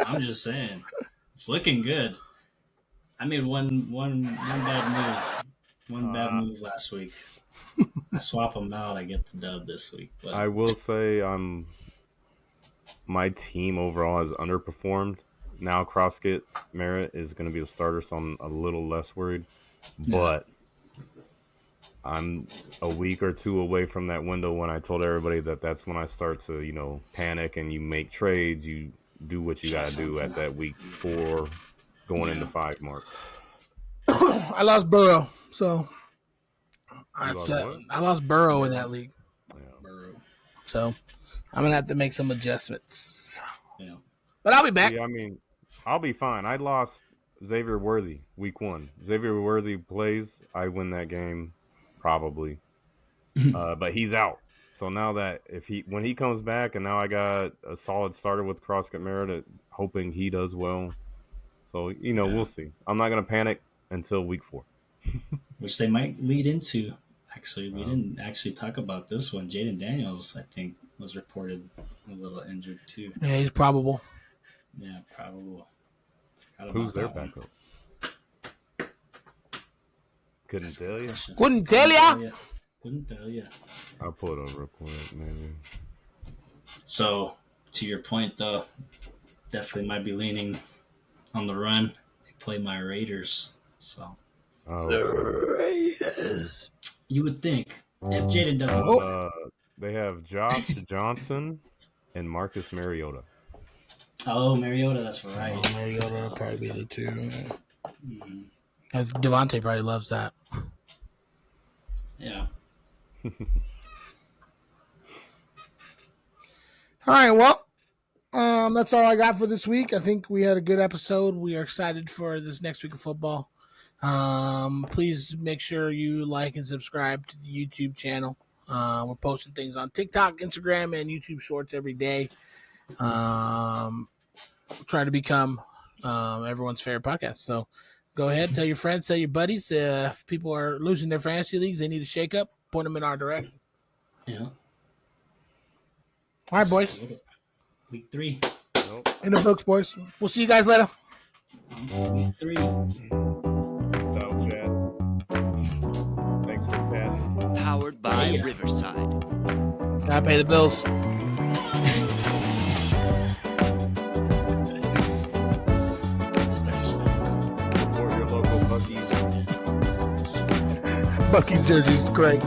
I'm just saying, it's looking good. I made one bad move. One bad move last week. I swap them out. I get the dub this week. But I will say my team overall has underperformed. Now Croskett Merritt is going to be the starter, so I'm a little less worried. Yeah. But I'm a week or two away from that window when I told everybody that's when I start to, panic and you make trades. You do what you got to do at that week 4 going into 5 mark. I lost Burrow, so I lost Burrow in that league. Yeah. Burrow. So I'm gonna have to make some adjustments. Yeah, but I'll be back. Yeah, I mean, I'll be fine. I lost Xavier Worthy week 1. Xavier Worthy plays, I win that game probably, but he's out. So now that when he comes back, and now I got a solid starter with Croskett Merritt, hoping he does well. So we'll see. I'm not gonna panic until week 4, which they might lead into. Actually, we didn't actually talk about this one. Jaden Daniels, I think, was reported a little injured too. Yeah, he's probable. Yeah, probable. Who's their backup? Couldn't tell you. Couldn't tell ya. Couldn't tell you. I'll pull it up real quick, maybe. So, to your point, though, definitely might be leaning on the run. They play my Raiders, so. The Raiders. You would think if Jaden doesn't. They have Josh Johnson and Marcus Mariota. Oh, Mariota, that's right. Mariota will probably be the 2. Mm-hmm. Devontae probably loves that. Yeah. All right, well, that's all I got for this week. I think we had a good episode. We are excited for this next week of football. Please make sure you like and subscribe to the YouTube channel. We're posting things on TikTok, Instagram, and YouTube Shorts every day. Trying to become everyone's favorite podcast. So go ahead, tell your friends, tell your buddies. If people are losing their fantasy leagues, they need a shake up, point them in our direction. Yeah. All right, boys. Week 3. Nope. In the books, boys. We'll see you guys later. Week 3. Thanks for that. Powered by Riverside. Gotta pay the bills. Bucky's jersey is crazy.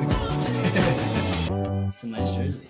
It's a nice jersey.